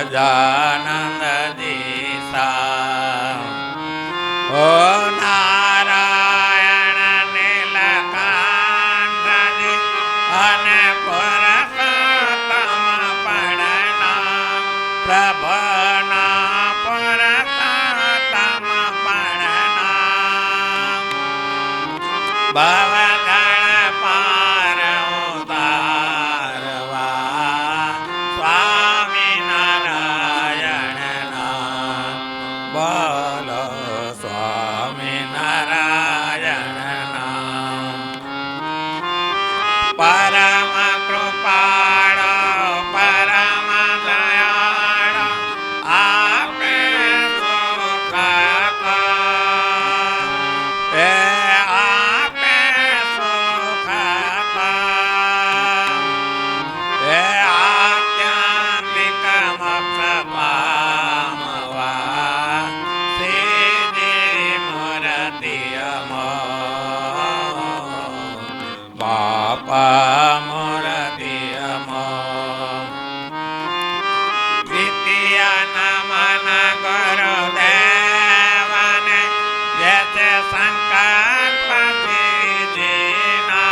સહજાનંદ દિશા ઓ નારાયણ નીલકાંઠજી અને પુરુષોત્તમ પડના પ્રભના પુરુષોત્તમ પડના ભવજળ પાર ઉતારવા સ્વામિનારાયણના બોલો સ્વામિનારાયણના પરમ કૃપાળ પરમ દયાળ આપે સુખ એ આપે સુખ એ આત્યંતિક મોક્ષ પામવા શ્રીજી મૂર્તિ બાપા મૂર્તિ દ્વિતીય નમન ગુરુદેવને જે તે સંકલ્પ શ્રીજીના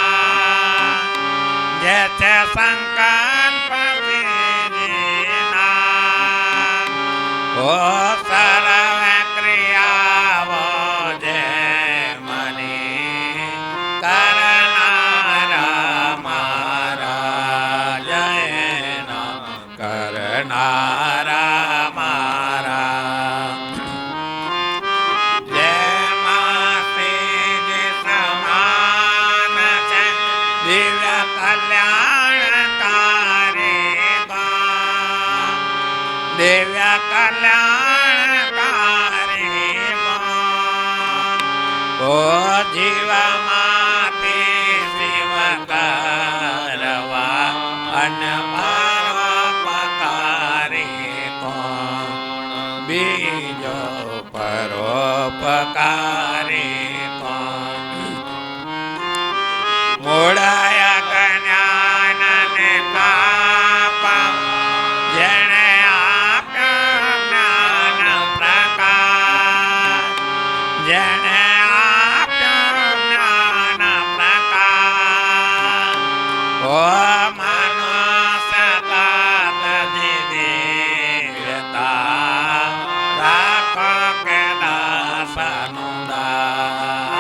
જે તે સંકલ્પ શ્રીજીના ઓ સર્વે ક્રિયાઓ જે મની કરનારા મારા જયના કરનારા મારા જેમાં શ્રીજી સમાન છે દિવ્ય કલ્યાણકારી ગામ દિવ્ય કલ્યાણકારી ગામ ઓ જીવમાંથી શિવ કરવા અને પરોપકારી કોણ બીજો પરોપકારી કોણ મૂળાય જ્ઞાનને કાપ જેણે આપ્યો જ્ઞાન પ્રકાશ જેણે આપ્યો જ્ઞાન પ્રકાશ ઓ મનુષ્ય તાતજી દિવ્યતા રાખો કે દાસનું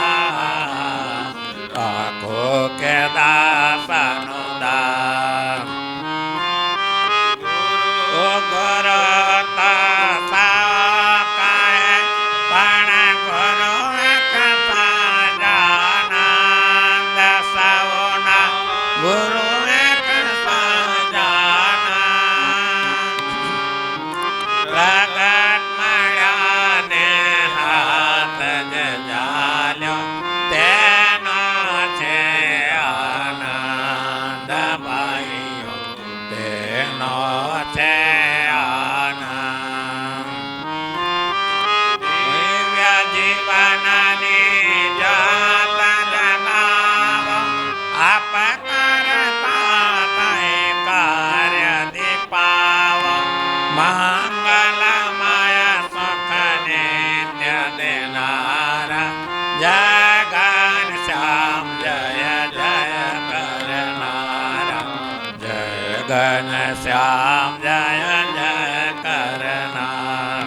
દાસ રાખો કે દાસનું દાસ ઓ ગુરુ તસાકાય પણ ગુરુ એક સજાનંદ સૌના ગુરુ એક સજાનંદ પ્રગટ મળ્યા ને હાથ જ જાલ્યો તેનો છે આનંદ ભાઈઓ તેનો છે આનંદ દિવ્ય જીવનની જાત જનાવો આપ કરતા તય કાર્ય દીપાવો મંગલમય સુખ નિત્ય દેનારા જગન શ્યામ જય જય કરનારા જગન શ્યામ જય જય કરનાર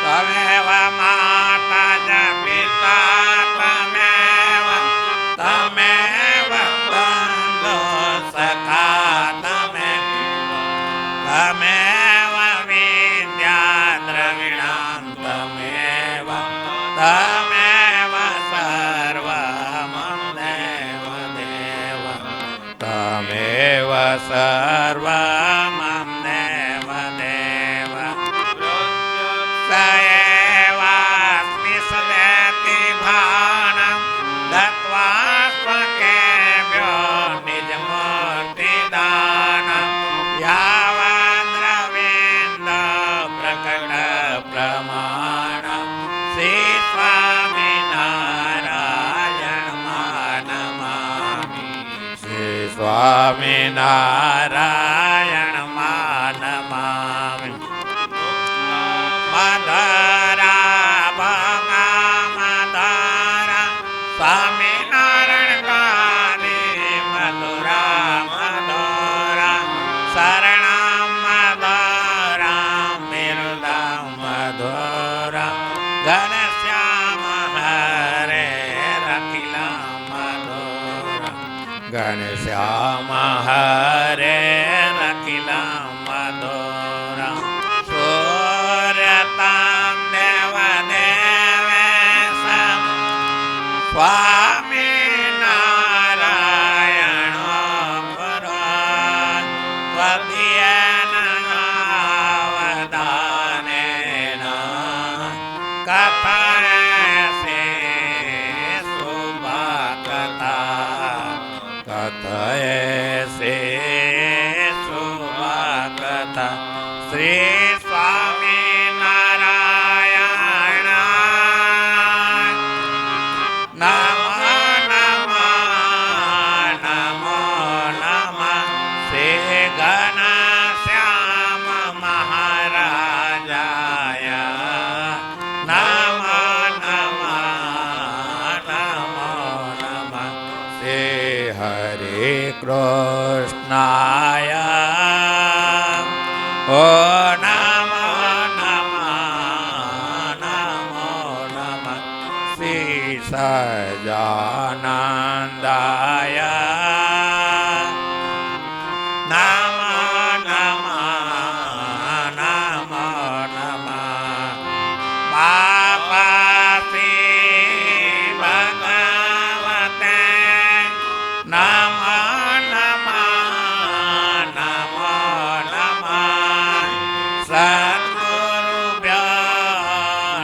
તમેવ માતા જ પિતા તમેવ બંધો સખા તમેવ વિદ્યા દ્રવિણાં તમેવ તમેવ સર્વમં દેવ દેવ તમેવ સર્વમં દેવ દેવ સએવાસ્મિ સદેતિ ભાણં દત્વા સ્વકેભ્યો નિજમૂર્તિદાનં યાવદ્રવિન્દ પ્રકટ પ્રમાણં શ્રી સ્વામિનારાયણ માનમામિ શ્રી સ્વામિનારાયણ માનમામિ શ્યામ હરે રખિલમ મધુરમ સૂર્યતામ દેવ દેવેશમ સ્વામી નારાયણ ત્વદીયેન નાવદાનેન કથયસે શુભકથા કથયસે શુભકથા શ્રી સ્વામી નારાયણ નમઃ નમઃ નમો નમઃ શ્રી ઘનશ્યામ મહારાજાય નમો નમઃ નમો નમઃ શ્રી હરે કૃષ્ણાય ઓ નમો નમઃ નમો નમઃ શ્રી સહજાનંદાય નમો નમઃ નમો નમઃ બાપા શ્રી ભગવતે નમો નમઃ નમો નમઃ સદ્ગુરુભ્યો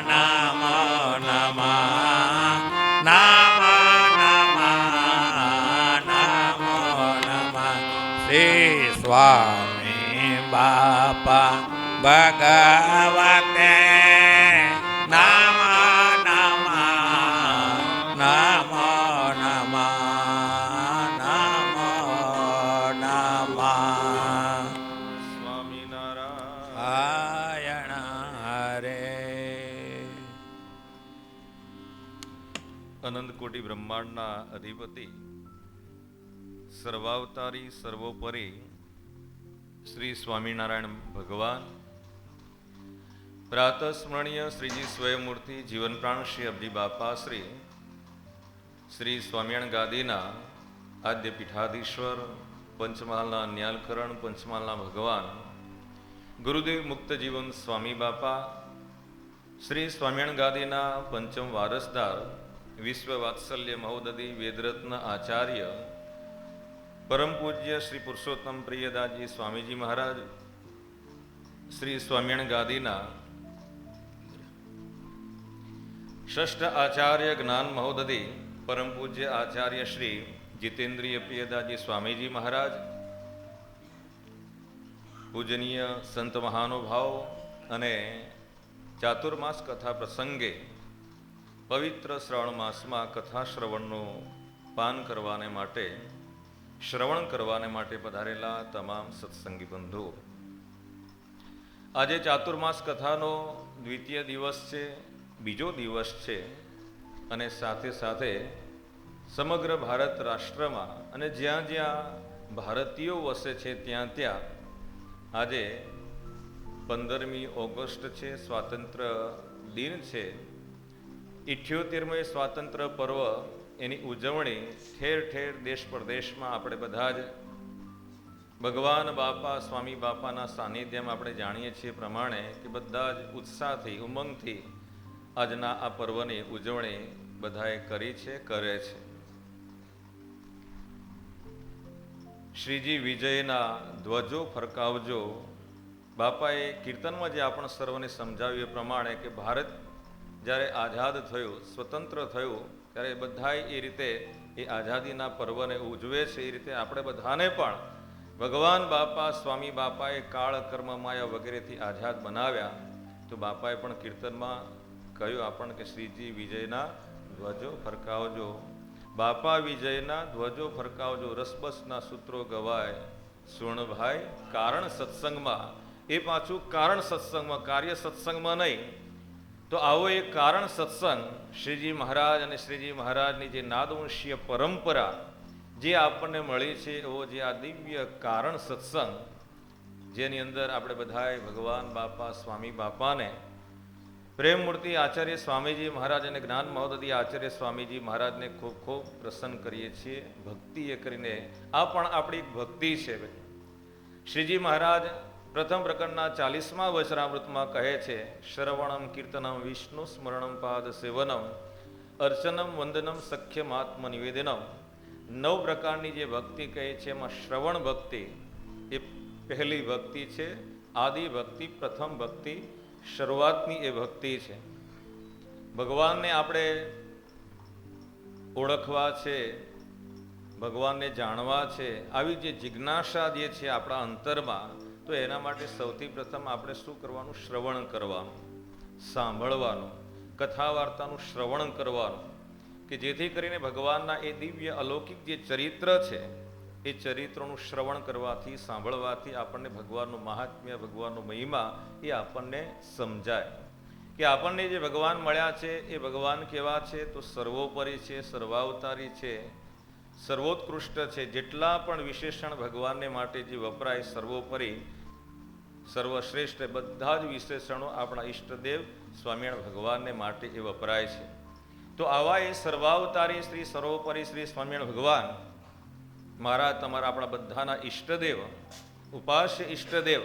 નમો નમઃ નમો નમઃ નમો નમઃ શ્રી સ્વામી બાપા ભગવતે નમો નમઃ નમો નમઃ નમો નમઃ સ્વામિનારાયણ. હરે અનંત કોટી બ્રહ્માંડના અધિપતિ, સર્વાવતારી સર્વોપરી શ્રી સ્વામિનારાયણ ભગવાન, પ્રાતસ્મરણીય શ્રીજી સ્વયંમૂર્તિ જીવન પ્રાણ શ્રી અબજી બાપા શ્રી સ્વામિનારાયણ ગાદીના આદ્ય પીઠાધીશ્વર, પંચમહાલના ન્યાલકરણ, પંચમહાલના ભગવાન ગુરુદેવ મુક્ત જીવન સ્વામી બાપા, શ્રી સ્વામિનારાયણ ગાદીના પંચમ વારસદાર, વિશ્વ વાત્સલ્ય મહોદધિ વેદરત્ન આચાર્ય પરમ પૂજ્ય શ્રી પુરુષોત્તમ પ્રિયદાસજી સ્વામીજી મહારાજ, શ્રી સ્વામિનારાયણ ગાદીના ષષ્ઠ આચાર્ય જ્ઞાન મહોદધિ પરમ પૂજ્ય આચાર્ય શ્રી જીતેન્દ્રિય પ્રિયદાસજી સ્વામીજી મહારાજ, પૂજનીય સંત મહાનુભાવ અને ચાતુર્માસ કથા પ્રસંગે પવિત્ર શ્રાવણ માસમાં કથા શ્રવણનું પાન કરવાને માટે, શ્રવણ કરવાને માટે પધારેલા તમામ સત્સંગી બંધુઓ, આજે ચાતુર્માસ કથાનો દ્વિતીય દિવસ છે, બીજો દિવસ છે અને સાથે સાથે સમગ્ર ભારત રાષ્ટ્રમાં અને જ્યાં જ્યાં ભારતીયો વસે છે ત્યાં ત્યાં આજે 15મી ઓગસ્ટ છે, સ્વાતંત્ર્ય દિન છે. 78મી સ્વાતંત્ર્ય પર્વ, એની ઉજવણી ઠેર ઠેર દેશ પ્રદેશમાં આપણે બધા જ ભગવાન બાપા સ્વામી બાપાના સાનિધ્યમાં આપણે જાણીએ છીએ પ્રમાણે કે બધા જ ઉત્સાહથી, ઉમંગથી આજના આ પર્વની ઉજવણી બધાએ કરી છે, કરે છે. શ્રીજી વિજયના ધ્વજો ફરકાવજો. બાપાએ કીર્તનમાં જે આપણે સર્વને સમજાવ્યું એ પ્રમાણે કે ભારત જ્યારે આઝાદ થયું, સ્વતંત્ર થયું, ત્યારે બધાએ એ રીતે એ આઝાદીના પર્વને ઉજવે છે. એ રીતે આપણે બધાને પણ ભગવાન બાપા સ્વામી બાપાએ કાળ, કર્મ, માયા વગેરેથી આઝાદ બનાવ્યા. તો બાપાએ પણ કીર્તનમાં કહ્યું આપણને કે શ્રીજી વિજયના ધ્વજો ફરકાવજો. બાપા વિજયના ધ્વજો ફરકાવજો, રસબસના સૂત્રો ગવાય સુર્ણભાઈ કારણ સત્સંગમાં. એ પાછું કારણ સત્સંગમાં, કાર્ય સત્સંગમાં નહીં. તો આવો એક કારણ સત્સંગ શ્રીજી મહારાજ અને શ્રીજી મહારાજની જે નાદવંશીય પરંપરા જે આપણને મળી છે, એવો જે આ દિવ્ય કારણ સત્સંગ, જેની અંદર આપણે બધાએ ભગવાન બાપા સ્વામી બાપાને પ્રેમમૂર્તિ આચાર્ય સ્વામીજી મહારાજ અને જ્ઞાન મહોદય આચાર્ય સ્વામીજી મહારાજને ખૂબ ખૂબ પ્રસન્ન કરીએ છીએ. ભક્તિ એ કરીને આ પણ આપણી એક ભક્તિ છે. શ્રીજી મહારાજ પ્રથમ પ્રકરણના 40મા વચનામૃતમાં કહે છે, શ્રવણમ કીર્તનમ વિષ્ણુ સ્મરણમ પાદ સેવનમ અર્ચનમ વંદનમ સખ્યમાત્મ નિવેદનમ. 9 પ્રકારની જે ભક્તિ કહે છે એમાં શ્રવણ ભક્તિ એ પહેલી ભક્તિ છે. આદિ ભક્તિ, પ્રથમ ભક્તિ, શરૂઆતની એ ભક્તિ છે. ભગવાનને આપણે ઓળખવા છે, ભગવાનને જાણવા છે, આવી જે જિજ્ઞાસા જે છે આપણા અંતરમાં, તો એના માટે સૌથી પ્રથમ આપણે શું કરવાનું? શ્રવણ કરવાનું, સાંભળવાનું, કથા વાર્તાનું શ્રવણ કરવાનું, કે જેથી કરીને ભગવાનના એ દિવ્ય અલૌકિક જે ચરિત્ર છે એ ચરિત્રનું શ્રવણ કરવાથી, સાંભળવાથી આપણને ભગવાનનું મહાત્મ્ય, ભગવાનનો મહિમા એ આપણને સમજાય. કે આપણને જે ભગવાન મળ્યા છે એ ભગવાન કેવા છે? તો સર્વોપરી છે, સર્વાવતારી છે, સર્વોત્કૃષ્ટ છે. જેટલા પણ વિશેષણ ભગવાનને માટે જે વપરાય, સર્વોપરી, સર્વશ્રેષ્ઠ, બધા જ વિશેષણો આપણા ઈષ્ટદેવ સ્વામિનારાયણ ભગવાનને માટે એ વપરાય છે. તો આવા એ સર્વાવતારી શ્રી સર્વોપરી શ્રી સ્વામિનારાયણ ભગવાન મહારાજ તમારા આપણા બધાના ઈષ્ટદેવ, ઉપાસ્ય ઈષ્ટદેવ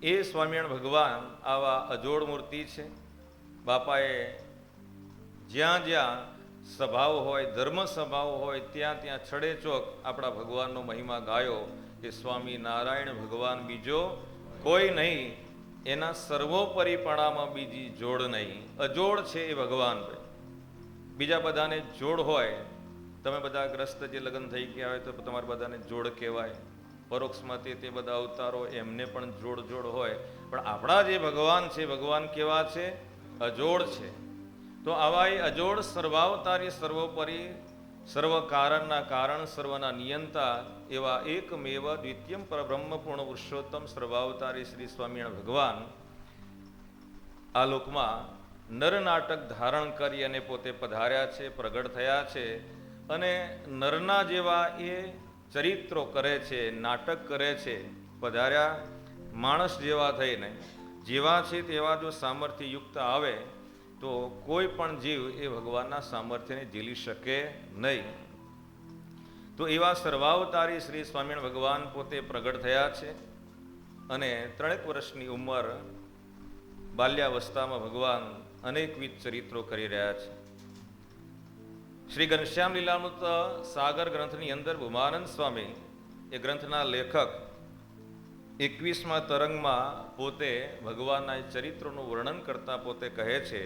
એ સ્વામિનારાયણ ભગવાન આવા અજોડ મૂર્તિ છે. બાપાએ જ્યાં જ્યાં સભાઓ હોય, ધર્મ સભાઓ હોય, ત્યાં ત્યાં છડે ચોક આપણા ભગવાનનો મહિમા ગાયો કે સ્વામી નારાયણ ભગવાન બીજો કોઈ નહીં, એના સર્વોપરીપણામાં બીજી જોડ નહીં. અજોડ છે એ ભગવાન. બીજા બધાને જોડ હોય, તમે બધા ગ્રસ્ત જે લગ્ન થઈ ગયા હોય તો તમારે બધાને જોડ કહેવાય. પરોક્ષમાં તે બધા અવતારો એમને પણ જોડ હોય. પણ આપણા જે ભગવાન છે, ભગવાન કેવા છે? અજોડ છે. તો આવા એ અજોડ સર્વાવતારી, સર્વોપરી, સર્વ કારણના કારણ, સર્વના નિયંતા એવા એકમેવ દ્વિતીયમ પરબ્રહ્મ પૂર્ણ પુરુષોત્તમ સર્વાવતારી શ્રી સ્વામિનારાયણ ભગવાન આ લોકમાં નર નાટક ધારણ કરી અને પોતે પધાર્યા છે, પ્રગટ થયા છે. અને નરના જેવા એ ચરિત્રો કરે છે, નાટક કરે છે. પધાર્યા માણસ જેવા થઈને, જેવા છે તેવા જો સામર્થ્ય યુક્ત આવે તો કોઈ પણ જીવ એ ભગવાનના સામર્થ્યને ઝીલી શકે નહીં. તો એવા સર્વાવતારી શ્રી સ્વામિનારાયણ ભગવાન પોતે પ્રગટ થયા છે. અને 3 વર્ષની ઉંમર, બાલ્યાવસ્થામાં ભગવાન અનેકવિધ ચરિત્રો કરી રહ્યા છે. શ્રી ઘનશ્યામ લીલામૃત સાગર ગ્રંથની અંદર ભૂમાનંદ સ્વામી એ ગ્રંથના લેખક 21મા તરંગમાં પોતે ભગવાનના ચરિત્રોનું વર્ણન કરતા પોતે કહે છે,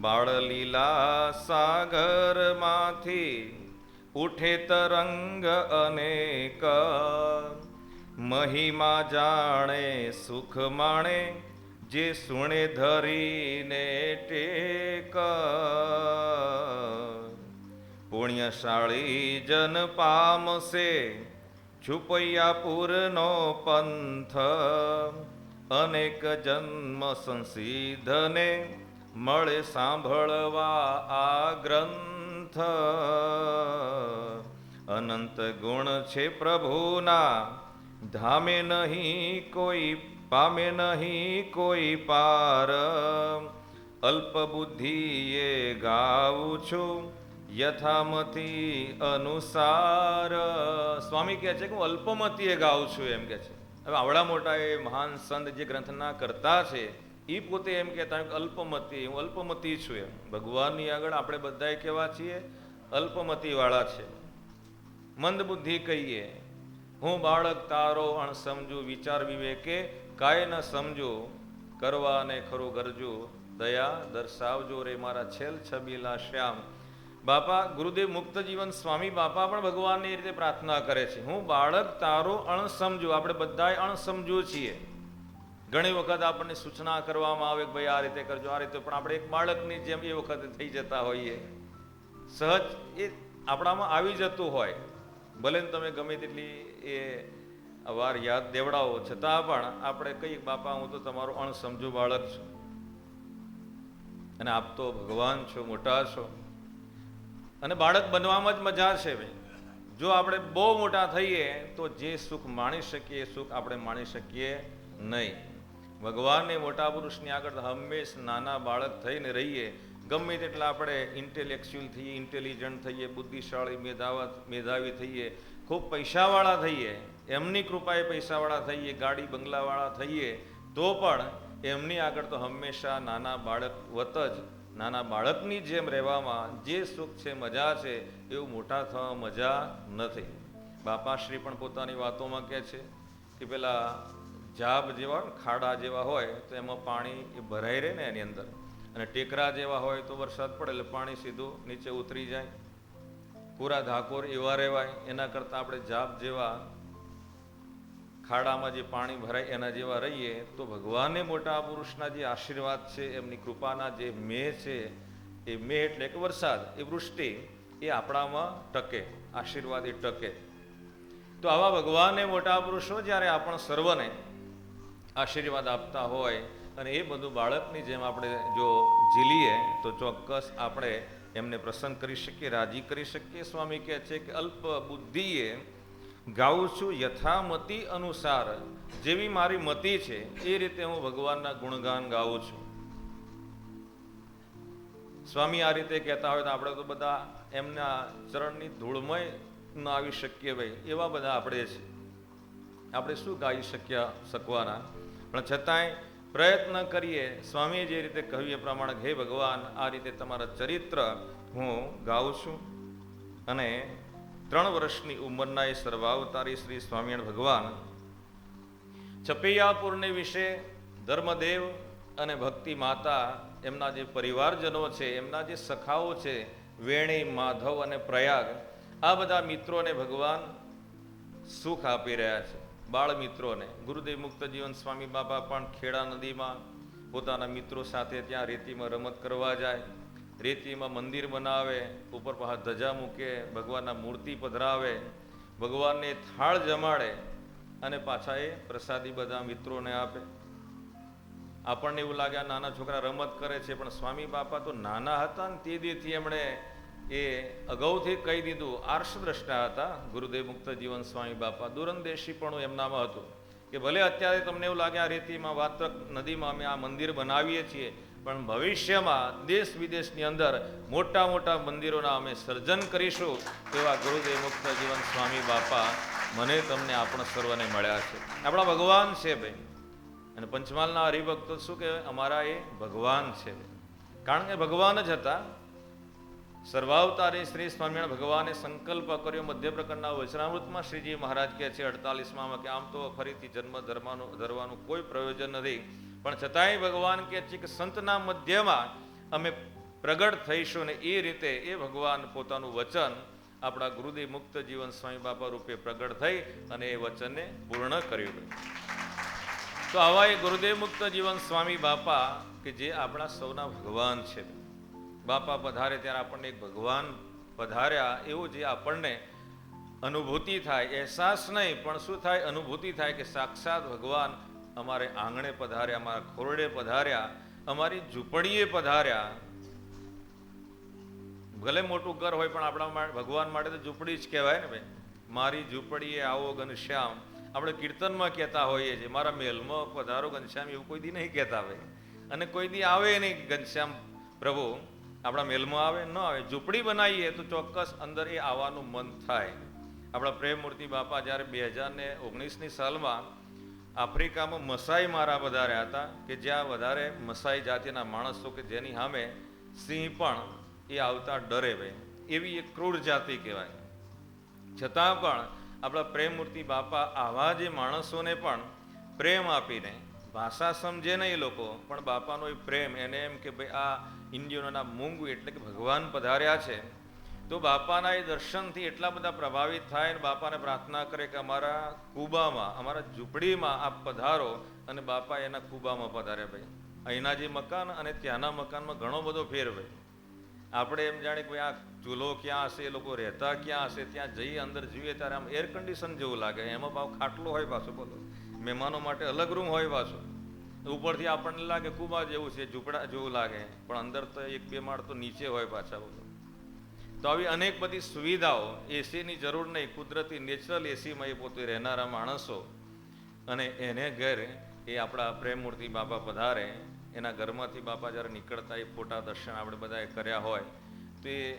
બાળલીલા સાગરમાંથી ઉઠે તરંગ અનેક, મહિમા જાણે સુખ માણે જે સુણે ધરીને ટેક. પુણ્યશાળી જન પામશે છુપૈયાપુરનો પંથ, અનેક જન્મ સંસિધને મળે સાંભળવા આ ગ્રંથ. અનંત ગુણ છે પ્રભુના, ધામે નહીં કોઈ, પામે નહીં કોઈ પાર. અલ્પ બુદ્ધિએ ગાવું છું યથામતી અનુસાર. સ્વામી કહે છે કે હું અલ્પમતીએ ગાઉં છું, એમ કે છે. હવે આવડા મોટા એ મહાન સંત જે ગ્રંથના કરતા છે એ પોતે એમ કહેતા કે અલ્પમતી, હું અલ્પમતી છું. એમ ભગવાનની આગળ આપણે બધા કેવા છીએ? અલ્પમતી વાળા છે. મંદ બુદ્ધિ કહીએ, હું બાળક તારો અણસમજુ, વિચાર વિવેકે કાંઈ ન સમજો, કરવાને ખરું ગરજુ, દયા દર્શાવજો રે મારા છેલ છબીલા શ્યામ. બાપા ગુરુદેવ મુક્ત જીવન સ્વામી બાપા પણ ભગવાનને એ રીતે પ્રાર્થના કરે છે, હું બાળક તારો અણસમજુ. આપણે બધા અણસમજુ છીએ. ઘણી વખત આપણને સૂચના કરવામાં આવે કે ભાઈ આ રીતે કરજો, આ રીતે, પણ આપણે એક બાળકની જેમ એ વખતે થઈ જતા હોઈએ. સહજ એ આપણામાં આવી જતું હોય. ભલે તમે ગમે તેટલી એ વાર યાદ દેવડાવો, છતાં પણ આપણે કહીએ બાપા હું તો તમારો અણસમજુ બાળક છું, અને આપ તો ભગવાન છો, મોટા છો. અને બાળક બનવામાં જ મજા છે ભાઈ. જો આપણે બહુ મોટા થઈએ તો જે સુખ માણી શકીએ એ સુખ આપણે માણી શકીએ નહીં. ભગવાનને મોટા પુરુષની આગળ હંમેશ નાના બાળક થઈને રહીએ. ગમે તેટલા આપણે ઇન્ટેલેક્ચ્યુઅલ થઈએ, ઇન્ટેલિજન્ટ થઈએ, બુદ્ધિશાળી મેધાવી થઈએ, ખૂબ પૈસાવાળા થઈએ, એમની કૃપાએ પૈસાવાળા થઈએ, ગાડી બંગલાવાળા થઈએ, તો પણ એમની આગળ તો હંમેશા નાના બાળક વત જ નાના બાળકની જેમ રહેવામાં જે સુખ છે, મજા છે, એવું મોટા થવા મજા નથી. બાપાશ્રી પણ પોતાની વાતોમાં કહે છે કે પેલા જાબ જેવા ખાડા જેવા હોય તો એમાં પાણી એ ભરાઈ રહે ને એની અંદર, અને ટેકરા જેવા હોય તો વરસાદ પડે એટલે પાણી સીધું નીચે ઉતરી જાય. પૂરા ધાકોર એવા રહેવાય, એના કરતાં આપણે જાપ જેવા ખાડામાં જે પાણી ભરાય એના જેવા રહીએ તો ભગવાનને મોટા પુરુષના જે આશીર્વાદ છે, એમની કૃપાના જે મેહ છે, એ મેહ એટલે કે વરસાદ, એ વૃષ્ટિ, એ આપણામાં ટકે, આશીર્વાદ એ ટકે. તો આવા ભગવાનને મોટા પુરુષો જ્યારે આપણ સર્વને આશીર્વાદ આપતા હોય અને એ બધું બાળકની જેમ આપણે જો ઝીલીએ તો ચોક્કસ આપણે એમને પ્રસન્ન કરી શકીએ, રાજી કરી શકીએ. સ્વામી કહે છે કે અલ્પ બુદ્ધિએ ગાઉં છું યથામતી અનુસાર, જેવી મારી મતિ છે એ રીતે હું ભગવાનના ગુણગાન ગાઉં છું. સ્વામી આ રીતે કહેતા હોય તો આપણે તો બધા એમના ચરણની ધૂળમય ન આવી શકીએ ભાઈ, એવા બધા આપણે છે. આપણે શું ગાઈ શકવાના, પણ છતાંય પ્રયત્ન કરીએ. સ્વામીએ જે રીતે કહ્યું એ પ્રમાણે, હે ભગવાન, આ રીતે તમારા ચરિત્ર હું ગાઉં છું. અને 3 વર્ષની ઉંમરના એ સર્વાવતારી શ્રી સ્વામિનારાયણ ભગવાન છપૈયાપુરને વિશે ધર્મદેવ અને ભક્તિ માતા, એમના જે પરિવારજનો છે, એમના જે સખાઓ છે, વેણી, માધવ અને પ્રયાગ, આ બધા મિત્રોને ભગવાન સુખ આપી રહ્યા છે. બાળ મિત્રોને ગુરુદેવ મુક્ત જીવન સ્વામી બાપા પણ ખેડા નદીમાં પોતાના મિત્રો સાથે ત્યાં રેતીમાં રમત કરવા જાય, રેતીમાં મંદિર બનાવે, ઉપર પાછા ધજા મૂકે, ભગવાનના મૂર્તિ પધરાવે, ભગવાનને થાળ જમાડે અને પાછા એ પ્રસાદી બધા મિત્રોને આપે. આપણને એવું લાગે આ નાના છોકરા રમત કરે છે, પણ સ્વામી બાપા તો નાના હતા ને તે દીથી એમણે એ અગાઉથી કહી દીધું. આર્ષદ્રષ્ટા હતા ગુરુદેવ મુક્ત જીવન સ્વામી બાપા. દૂરંદેશી પણ એમનામાં હતું કે ભલે અત્યારે તમને એવું લાગે આ રેતીમાં વાત્રક નદીમાં અમે આ મંદિર બનાવીએ છીએ, પણ ભવિષ્યમાં દેશ વિદેશની અંદર મોટા મોટા મંદિરોના અમે સર્જન કરીશું. એવા ગુરુદેવ મુક્ત જીવન સ્વામી બાપા મને તમને આપણા સર્વને મળ્યા છે, આપણા ભગવાન છે ભાઈ. અને પંચમહાલના હરિભક્તો શું કહેવાય, અમારા એ ભગવાન છે, કારણ કે ભગવાન જ હતા. સર્વાવતારી શ્રી સ્વામિનારાયણ ભગવાને સંકલ્પ કર્યો. મધ્ય પ્રકરણના વચનામૃતમાં શ્રીજી મહારાજ કહે છે 48માં કે આમ તો ફરીથી જન્મ ધરવાનું કોઈ પ્રયોજન નથી, પણ છતાંય ભગવાન કહે છે કે સંતના મધ્યમાં અમે પ્રગટ થઈશું. ને એ રીતે એ ભગવાન પોતાનું વચન આપણા ગુરુદેવ મુક્ત જીવન સ્વામી બાપા રૂપે પ્રગટ થઈ અને એ વચનને પૂર્ણ કર્યું. તો આવા એ ગુરુદેવ મુક્ત જીવન સ્વામી બાપા કે જે આપણા સૌના ભગવાન છે. બાપા પધારે ત્યારે આપણને એક ભગવાન પધાર્યા એવું જે આપણને અનુભૂતિ થાય, અહેસાસ નહીં પણ શું થાય, અનુભૂતિ થાય કે સાક્ષાત ભગવાન અમારે આંગણે પધાર્યા, અમારા ખોરડે પધાર્યા, અમારી ઝૂંપડીએ પધાર્યા. ભલે મોટું ઘર હોય પણ આપણા ભગવાન માટે તો ઝૂંપડી જ કહેવાય ને ભાઈ. મારી ઝૂંપડીએ આવો ઘનશ્યામ, આપણે કીર્તનમાં કહેતા હોઈએ છીએ, મારા મહેલમાં પધારો ઘનશ્યામ, એવું કોઈ દી નહીં કહેતા ભાઈ. અને કોઈ દી આવે નહીં ઘનશ્યામ પ્રભુ આપણા મહેલમાં આવે ન આવે. ઝૂંપડી બનાવીએ તો ચોક્કસ અંદર એ આવવાનું મન થાય. આપણા પ્રેમમૂર્તિ બાપા જ્યારે 2019ની સાલમાં આફ્રિકામાં મસાઈ મારા પધાર્યા હતા, કે જ્યાં વધારે મસાઈ જાતિના માણસો કે જેની સામે સિંહ પણ એ આવતા ડરે ભાઈ, એવી એક ક્રૂર જાતિ કહેવાય. છતાં પણ આપણા પ્રેમમૂર્તિ બાપા આવા જે માણસોને પણ પ્રેમ આપીને, ભાષા સમજે નહીં એ લોકો પણ બાપાનો એ પ્રેમ, એને એમ કે ભાઈ આ ઇન્ડિયનોના મૂંગું એટલે કે ભગવાન પધાર્યા છે. તો બાપાના એ દર્શનથી એટલા બધા પ્રભાવિત થાય અને બાપાને પ્રાર્થના કરે કે અમારા કુબામાં, અમારા ઝૂંપડીમાં આપ પધારો. અને બાપા એના કુબામાં પધારે ભાઈ. અહીંના જે મકાન અને ત્યાંના મકાનમાં ઘણો બધો ફેર ભાઈ. આપણે એમ જાણે કે ભાઈ આ ચૂલો ક્યાં હશે, એ લોકો રહેતા ક્યાં હશે, ત્યાં જઈએ અંદર જોઈએ ત્યારે આમ એર કન્ડિશન જેવું લાગે. એમાં ભાવ ખાટલો હોય પાછો, બોલો મહેમાનો માટે અલગ રૂમ હોય પાછો. ઉપરથી આપણને લાગે કુબા જેવું છે, ઝૂંપડા જેવું લાગે, પણ અંદર તો 1-2 માળ તો નીચે હોય પાછા. બોલો તો આવી અનેક બધી સુવિધાઓ, એસીની જરૂર નહીં, કુદરતી નેચરલ એસીમાં એ પોતે રહેનારા માણસો. અને એને ઘેર એ આપણા પ્રેમમૂર્તિ બાપા પધારે, એના ઘરમાંથી બાપા જ્યારે નીકળતા એ ફોટા દર્શન આપણે બધાએ કર્યા હોય તો એ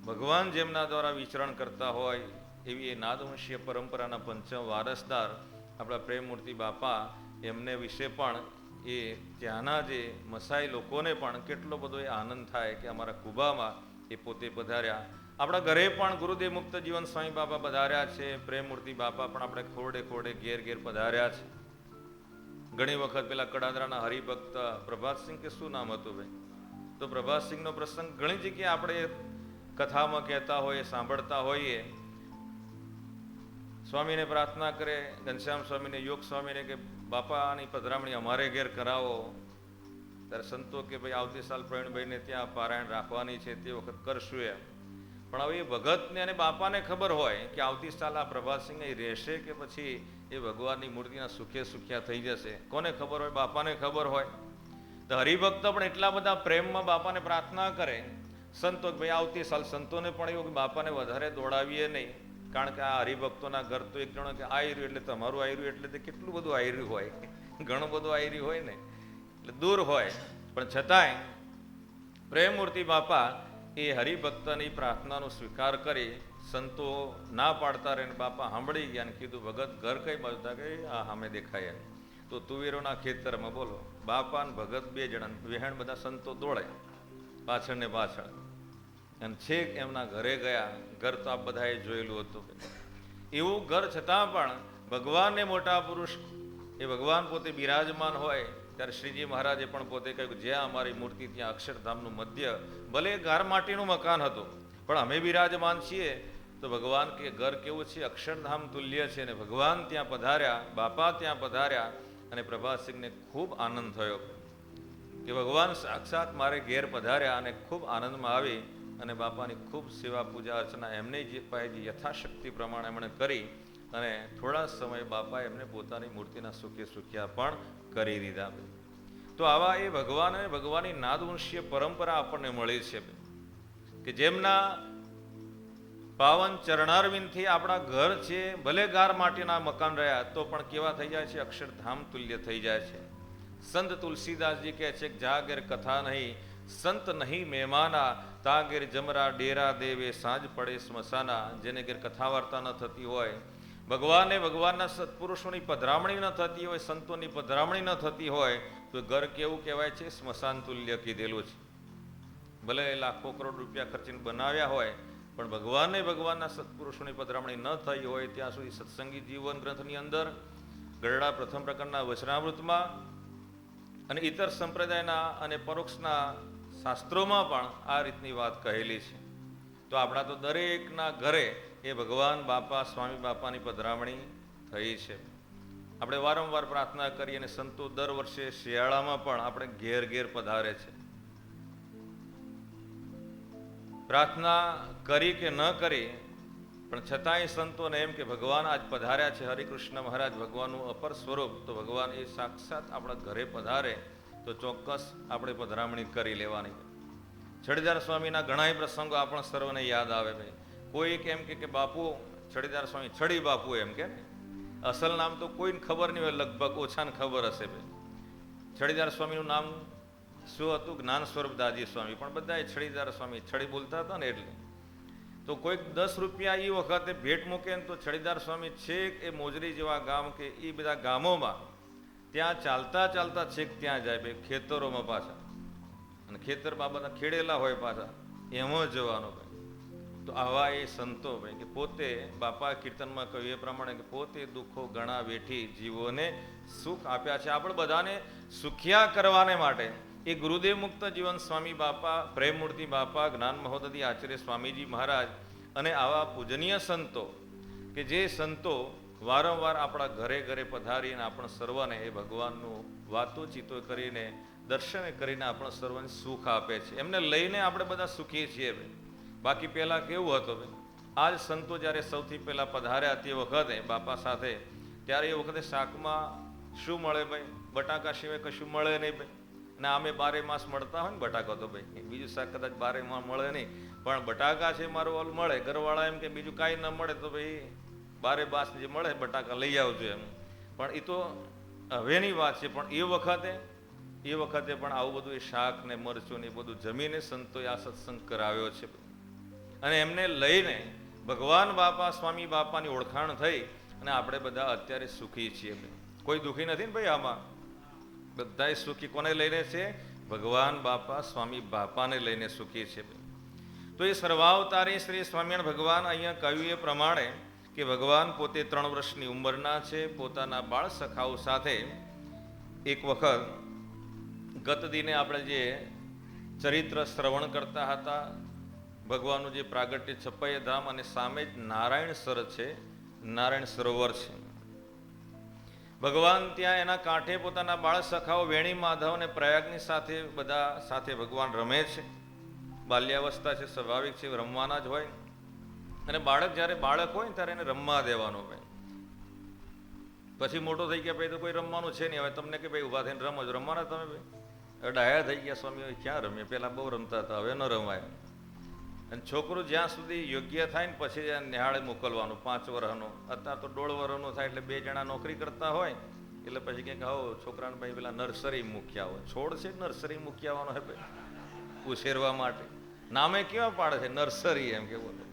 ભગવાન જેમના દ્વારા વિચરણ કરતા હોય એવી એ નાદવંશીય પરંપરાના પંચમ વારસદાર આપણા પ્રેમમૂર્તિ બાપા, એમને વિશે પણ એ ત્યાંના જે મસાઈ લોકોને પણ કેટલો બધો એ આનંદ થાય કે અમારા કુબામાં એ પોતે પધાર્યા. આપણા ઘરે પણ ગુરુદેવ મુક્ત જીવન સ્વામી બાપા પધાર્યા છે, પ્રેમમૂર્તિ બાપા પણ આપણે ખોરડે ખોરડે ઘેર ઘેર પધાર્યા છે. ઘણી વખત પેલા કડાદરાના હરિભક્ત પ્રભાતસિંહ કે શું નામ હતું ભાઈ, તો પ્રભાતસિંહનો પ્રસંગ ઘણી જગ્યાએ આપણે કથામાં કહેતા હોઈએ, સાંભળતા હોઈએ. સ્વામીને પ્રાર્થના કરે, ઘનશ્યામ સ્વામીને, યોગ સ્વામીને કે બાપાની પધરામણી અમારે ઘેર કરાવો. ત્યારે સંતો કે ભાઈ આવતી સાલ પ્રવીણભાઈને ત્યાં પારાયણ રાખવાની છે, તે વખત કરશું એમ. પણ હવે એ ભગતને અને બાપાને ખબર હોય કે આવતી સાલ આ પ્રભાતસિંહ અહીં રહેશે કે પછી એ ભગવાનની મૂર્તિના સુખે સુખ્યા થઈ જશે. કોને ખબર હોય? બાપાને ખબર હોય. તો હરિભક્ત પણ એટલા બધા પ્રેમમાં બાપાને પ્રાર્થના કરે સંતો કે ભાઈ આવતી સાલ. સંતોને પણ એવું કે બાપાને વધારે દોડાવીએ નહીં, કારણ કે આ હરિભક્તોના ઘર તો એક જણો કે આયર્યું એટલે તમારું આયર્યું એટલે તે કેટલું બધું આયર્યું હોય, ઘણું બધું આયર્યું હોય ને, એટલે દૂર હોય. પણ છતાંય પ્રેમમૂર્તિ બાપા એ હરિભક્તની પ્રાર્થનાનો સ્વીકાર કરી, સંતો ના પાડતા રહીને બાપા સાંભળી ગયા અને કીધું ભગત ઘર કઈ બાજુ? કે આ સામે દેખાય. તો તુવેરોના ખેતરમાં બોલો બાપા ને ભગત બે જણા વહેણ બધા સંતો દોડે પાછળ ને પાછળ, અને છેક એમના ઘરે ગયા. ઘર તો આપ બધાએ જોયેલું હતું. એવું ઘર છતાં પણ ભગવાનને મોટા પુરુષ એ ભગવાન પોતે બિરાજમાન હોય ત્યારે શ્રીજી મહારાજે પણ પોતે કહ્યું કે જ્યાં અમારી મૂર્તિ ત્યાં અક્ષરધામનું મધ્ય, ભલે ગાર માટીનું મકાન હતું પણ અમે બિરાજમાન છીએ. તો ભગવાન કે ઘર કેવું છે? અક્ષરધામ તુલ્ય છે. અને ભગવાન ત્યાં પધાર્યા, બાપા ત્યાં પધાર્યા અને પ્રભાતસિંહને ખૂબ આનંદ થયો કે ભગવાન સાક્ષાત મારે ઘેર પધાર્યા, અને ખૂબ આનંદમાં આવી અને બાપાની ખૂબ સેવા પૂજા અર્ચના એમને જે પાયે યથાશક્તિ પ્રમાણે એમણે કરી, અને થોડા સમય બાપા એમને પોતાની મૂર્તિના સુખે સુખ્યા પણ કરી દીધા. તો આવા એ ભગવાન અને ભગવાનની નાદવંશીય પરંપરા આપણને મળી છે કે જેમના પાવન ચરણારવિંદથી આપણા ઘર છે, ભલે ગાર માટીના મકાન રહ્યા તો પણ કેવા થઈ જાય છે? અક્ષરધામ તુલ્ય થઈ જાય છે. સંત તુલસીદાસજી કહે છે કે જા ઘેર કથા નહીં, સંત નહીં મહેમાના, તા ઘેર જમરા ડેરા દેવે, સાંજ પડે સ્મશાના. જેને ઘેર કથા વાર્તા ન થતી હોય, ભગવાને ભગવાનના સત્પુરુષોની પધરામણી ન થતી હોય, સંતોની પધરામણી ન થતી હોય, તો ઘર કેવું કહેવાય છે? સ્મશાન તુલ્ય કીધેલું છે. ભલે લાખો કરોડ રૂપિયા ખર્ચીને બનાવ્યા હોય પણ ભગવાનને ભગવાનના સત્પુરુષોની પધરામણી ન થઈ હોય ત્યાં સુધી સત્સંગી જીવન ગ્રંથની અંદર, ગરડા પ્રથમ પ્રકરણના વચનામૃતમાં અને ઇતર સંપ્રદાયના અને પરોક્ષના શાસ્ત્રોમાં પણ આ રીતની વાત કહેલી છે. તો આપણા તો દરેકના ઘરે એ ભગવાન બાપા સ્વામી બાપાની પધરામણી થઈ છે. આપણે વારંવાર પ્રાર્થના કરીએ અને સંતો દર વર્ષે શિયાળામાં પણ આપણે ઘેર ઘેર પધારે છે. પ્રાર્થના કરી કે ન કરી પણ છતાંય સંતોને એમ કે ભગવાન આજ પધાર્યા છે, હરિકૃષ્ણ મહારાજ ભગવાનનું અપર સ્વરૂપ, તો ભગવાન એ સાક્ષાત આપણા ઘરે પધારે તો ચોક્કસ આપણે પધરામણી કરી લેવાની. છડીદાર સ્વામીના ઘણા પ્રસંગો આપણા સર્વને યાદ આવે. ભાઈ કોઈ એમ કે બાપુ છડીદાર સ્વામી, છડી બાપુ એમ કે ને, અસલ નામ તો કોઈને ખબર નહીં હોય, લગભગ ઓછાને ખબર હશે. ભાઈ છડીદાર સ્વામીનું નામ શું હતું? જ્ઞાન સ્વરૂપ દાજી સ્વામી, પણ બધાએ છડીદાર સ્વામી છડી બોલતા હતા ને એટલે. તો કોઈક 10 રૂપિયા એ વખતે ભેટ મૂકે ને તો છડીદાર સ્વામી છેક એ મોજરી જેવા ગામ કે એ બધા ગામોમાં ત્યાં ચાલતા ચાલતા છેક ત્યાં જાય. ભાઈ ખેતરોમાં પાછા, અને ખેતરમાં બધા ખેડેલા હોય પાછા, એમાં જવાનો. ભાઈ તો આવા એ સંતો ભાઈ કે પોતે બાપા કીર્તનમાં કહ્યું એ પ્રમાણે કે પોતે દુઃખો ઘણા વેઠી જીવોને સુખ આપ્યા છે. આપણે બધાને સુખિયા કરવાને માટે એ ગુરુદેવ મુક્ત જીવન સ્વામી બાપા, પ્રેમમૂર્તિ બાપા, જ્ઞાન મહોદધિ આચાર્ય સ્વામીજી મહારાજ અને આવા પૂજનીય સંતો કે જે સંતો વારંવાર આપણા ઘરે ઘરે પધારીને આપણે સર્વને એ ભગવાનનું વાતોચીતો કરીને દર્શન કરીને આપણે સર્વને સુખ આપે છે. એમને લઈને આપણે બધા સુખી છીએ. બાકી પહેલાં કેવું હતું ભાઈ, આજ સંતો જ્યારે સૌથી પહેલાં પધાર્યા તે વખતે બાપા સાથે, ત્યારે એ વખતે શાકમાં શું મળે ભાઈ? બટાકા સિવાય કશું મળે નહીં ભાઈ. અને આમે 12 માસ મળતા હોય ને બટાકા, તો ભાઈ બીજું શાક કદાચ 12 માસ મળે નહીં, પણ બટાકા છે મારું ઓલ મળે. ઘરવાળા એમ કે બીજું કાંઈ ન મળે તો ભાઈ 12 માસ જે મળે બટાકા લઈ આવજો એમ. પણ એ તો હવેની વાત છે, પણ એ વખતે પણ આવું બધું એ શાક ને મરચું ને એ બધું જમીને સંતોએ આ સત્સંગ કરાવ્યો છે. અને એમને લઈને ભગવાન બાપા સ્વામી બાપાની ઓળખાણ થઈ અને આપણે બધા અત્યારે સુખી છીએ. કોઈ દુઃખી નથી ને ભાઈ, આમાં બધાય સુખી. કોને લઈને છે? ભગવાન બાપા સ્વામી બાપાને લઈને સુખી છે. તો એ સર્વાવતારી શ્રી સ્વામિનારાયણ ભગવાન અહીંયા કહ્યું એ પ્રમાણે કે ભગવાન પોતે 3 વર્ષની ઉંમરના છે. પોતાના બાળ સખાઓ સાથે એક વખત ગત દિને આપણે જે ચરિત્ર શ્રવણ કરતા હતા, ભગવાનનું જે પ્રાગટ્ય છપૈયા ધામ અને સામે જ નારાયણ સર છે, નારાયણ સરોવર છે. ભગવાન ત્યાં એના કાંઠે પોતાના બાળ સખાઓ વેણી માધવ અને પ્રયાગની સાથે બધા સાથે ભગવાન રમે છે. બાલ્યાવસ્થા છે, સ્વાભાવિક છે, રમવાના જ હોય. અને બાળક જ્યારે બાળક હોય ને ત્યારે એને રમવા દેવાનો ભાઈ. પછી મોટો થઈ ગયા ભાઈ તો કોઈ રમવાનું છે નહીં. હવે તમને કે ભાઈ ઊભા થઈને રમો, રમવાના તમે ભાઈ? હવે ડાયા થઈ ગયા સ્વામી, ક્યાં રમીએ? પહેલાં બહુ રમતા હતા, હવે ન રમાય. અને છોકરું જ્યાં સુધી યોગ્ય થાય ને પછી નિહાળે મોકલવાનું 5 વર્ષનું. અત્યારે તો 1.5 વર્ષનું થાય એટલે 2 જણા નોકરી કરતા હોય એટલે પછી કંઈક આવો છોકરાને ભાઈ પેલા નર્સરી મૂક્યા હોય. છોડ છે નર્સરી મૂકી આવવાનો હે ભાઈ ઉછેરવા માટે. નામે કેવા પાડે છે? નર્સરી એમ કે બોલે.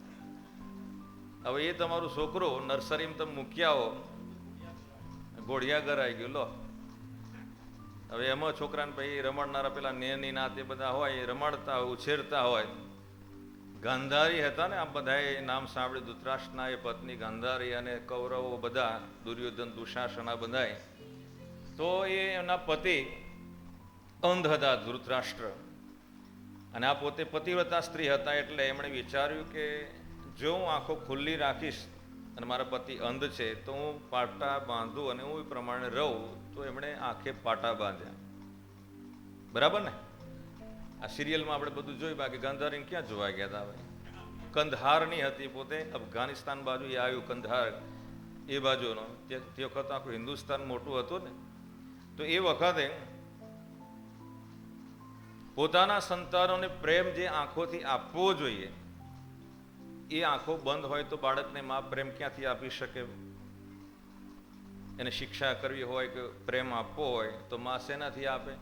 હવે એ તમારું છોકરું નર્સરીમાં તમે મૂક્યા હો, ઘોડિયા ઘર આવી ગયું લો. હવે એમાં છોકરાને ભાઈ રમાડનારા પેલા નેની નાતે બધા હોય, એ રમાડતા હોય, ઉછેરતા હોય. ગાંધારી હતા ને, આ બધાએ નામ સાંભળ્યું. ધૃતરાષ્ટ્રના એ પત્ની ગાંધારી અને કૌરવો બધા, દુર્યોધન દુશાસન આ બધાએ. તો એ એના પતિ અંધ હતા ધૃતરાષ્ટ્ર, અને આ પોતે પતિવ્રતા સ્ત્રી હતા. એટલે એમણે વિચાર્યું કે જો હું આંખો ખુલ્લી રાખીશ અને મારા પતિ અંધ છે તો હું પાટા બાંધું અને હું એ પ્રમાણે રહું. તો એમણે આંખે પાટા બાંધ્યા. બરાબર ને? આ સિરિયલમાં આપણે બધું જોયું. બાકી ગાંધારીને ક્યાં જોવા ગયા હતા? હવે કંદહારની હતી, પોતે અફઘાનિસ્તાન બાજુ એ આવ્યું કંદહાર એ બાજુનો. તે વખત આખું હિન્દુસ્તાન મોટું હતું ને. તો એ વખતે પોતાના સંતાનોને પ્રેમ જે આંખોથી આપવો જોઈએ એ આંખો બંધ હોય તો બાળકને મા પ્રેમ ક્યાંથી આપી શકે? એને શિક્ષા કરવી હોય કે પ્રેમ આપવો હોય તો મા શેનાથી આપે?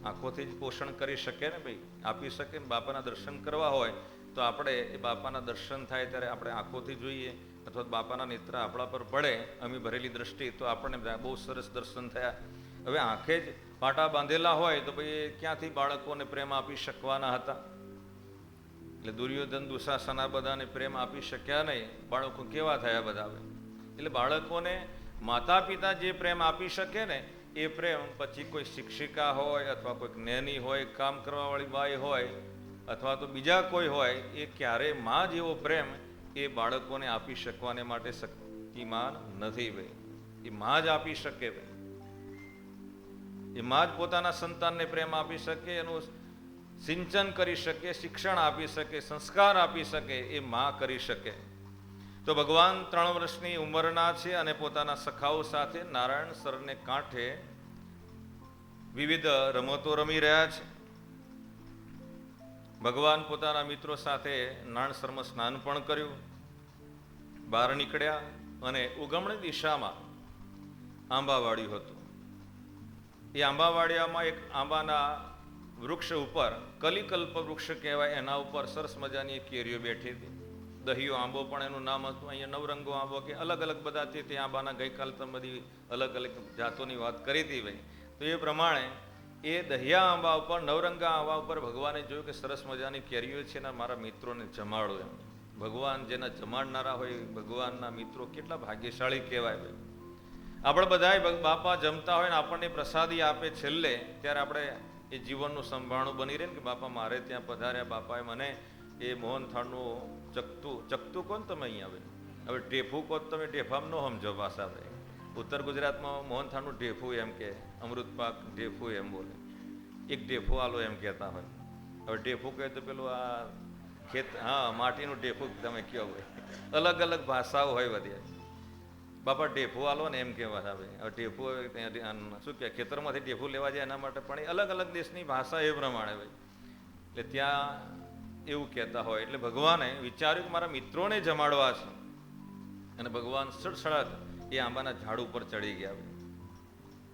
આંખોથી જ પોષણ કરી શકે ને ભાઈ, આપી શકે ને. બાપાના દર્શન કરવા હોય તો આપણે એ બાપાના દર્શન થાય ત્યારે આપણે આંખોથી જોઈએ, અથવા બાપાના નેત્ર આપણા પર પડે અમી ભરેલી દ્રષ્ટિ, તો આપણને બહુ સરસ દર્શન થયા. હવે આંખે જ પાટા બાંધેલા હોય તો ભાઈ ક્યાંથી બાળકોને પ્રેમ આપી શકવાના હતા? એટલે દુર્યોધન દુશાસન આ બધાને પ્રેમ આપી શક્યા નહીં. બાળકો કેવા થયા બધા? એટલે બાળકોને માતા પિતા જે પ્રેમ આપી શકે ને એ પ્રેમ પછી કોઈ શિક્ષિકા હોય અથવા કોઈક નેની હોય, કામ કરવાવાળી બાઈ હોય, અથવા તો બીજા કોઈ હોય, એ ક્યારે માં જેવો પ્રેમ એ બાળકોને આપી શકવાને માટે શક્તિમાન નથી ભાઈ. એ માં જ આપી શકે ભાઈ. એ માં જ પોતાના સંતાનને પ્રેમ આપી શકે, એનું સિંચન કરી શકે, શિક્ષણ આપી શકે, સંસ્કાર આપી શકે, એ માં કરી શકે. તો ભગવાન 3 વર્ષની ઉંમરના છે અને પોતાના સખાઓ સાથે નારાયણ સરને કાંઠે વિવિધ રમતો રમી રહ્યા છે. ભગવાન પોતાના મિત્રો સાથે નારાયણ સરમાં સ્નાન પણ કર્યું. બહાર નીકળ્યા અને ઉગમણી દિશામાં આંબાવાડિયું હતું. એ આંબાવાડિયામાં એક આંબાના વૃક્ષ ઉપર, કલિકલ્પ વૃક્ષ કહેવાય, એના ઉપર સરસ મજાની એક કેરીઓ બેઠી હતી. દહિયો આંબો પણ એનું નામ હતું. અહીંયા નવરંગો આંબો કે અલગ અલગ બધા તે આંબાના ગઈકાલ તમે બધી અલગ અલગ જાતોની વાત કરી હતી ભાઈ. તો એ પ્રમાણે એ દહિયા આંબા ઉપર, નવરંગા આંબા ઉપર ભગવાને જોયું કે સરસ મજાની કેરીઓ છે ને મારા મિત્રોને જમાડો એમ. ભગવાન જેના જમાડનારા હોય, ભગવાનના મિત્રો કેટલા ભાગ્યશાળી કહેવાય ભાઈ. આપણે બધાય બાપા જમતા હોય ને આપણને પ્રસાદી આપે છેલ્લે, ત્યારે આપણે એ જીવનનું સંભાળણું બની રહે ને કે બાપા મારે ત્યાં પધાર્યા, બાપાએ મને એ મોહનથાળનું ચકતું કોણ તમે અહીંયા આવે? હવે ઢેફું કહો તમે ઢેફામાં ન સમજો પાછા ભાઈ. ઉત્તર ગુજરાતમાં મોહનથાળનું ઢેફું એમ કે, અમૃત પાક ઢેફું એમ બોલે. એક ઢેફું આલો એમ કહેતા હોય. હવે ઢેફું કહે તો પેલું આ હા માટીનું ઢેફું તમે કહો ભાઈ. અલગ અલગ ભાષાઓ હોય બધી. બાપા ઢેફું આલો ને એમ કહેવા આવે. હવે ઢેફું શું કહે, ખેતરમાંથી ઢેફું લેવા જાય એના માટે પણ અલગ અલગ દેશની ભાષા એ પ્રમાણે ભાઈ. એટલે ત્યાં એવું કહેતા હોય. એટલે ભગવાને વિચાર્યું કે મારા મિત્રોને જમાડવા છે, અને ભગવાન સડસડાટ એ આંબાના ઝાડ ઉપર ચડી ગયા.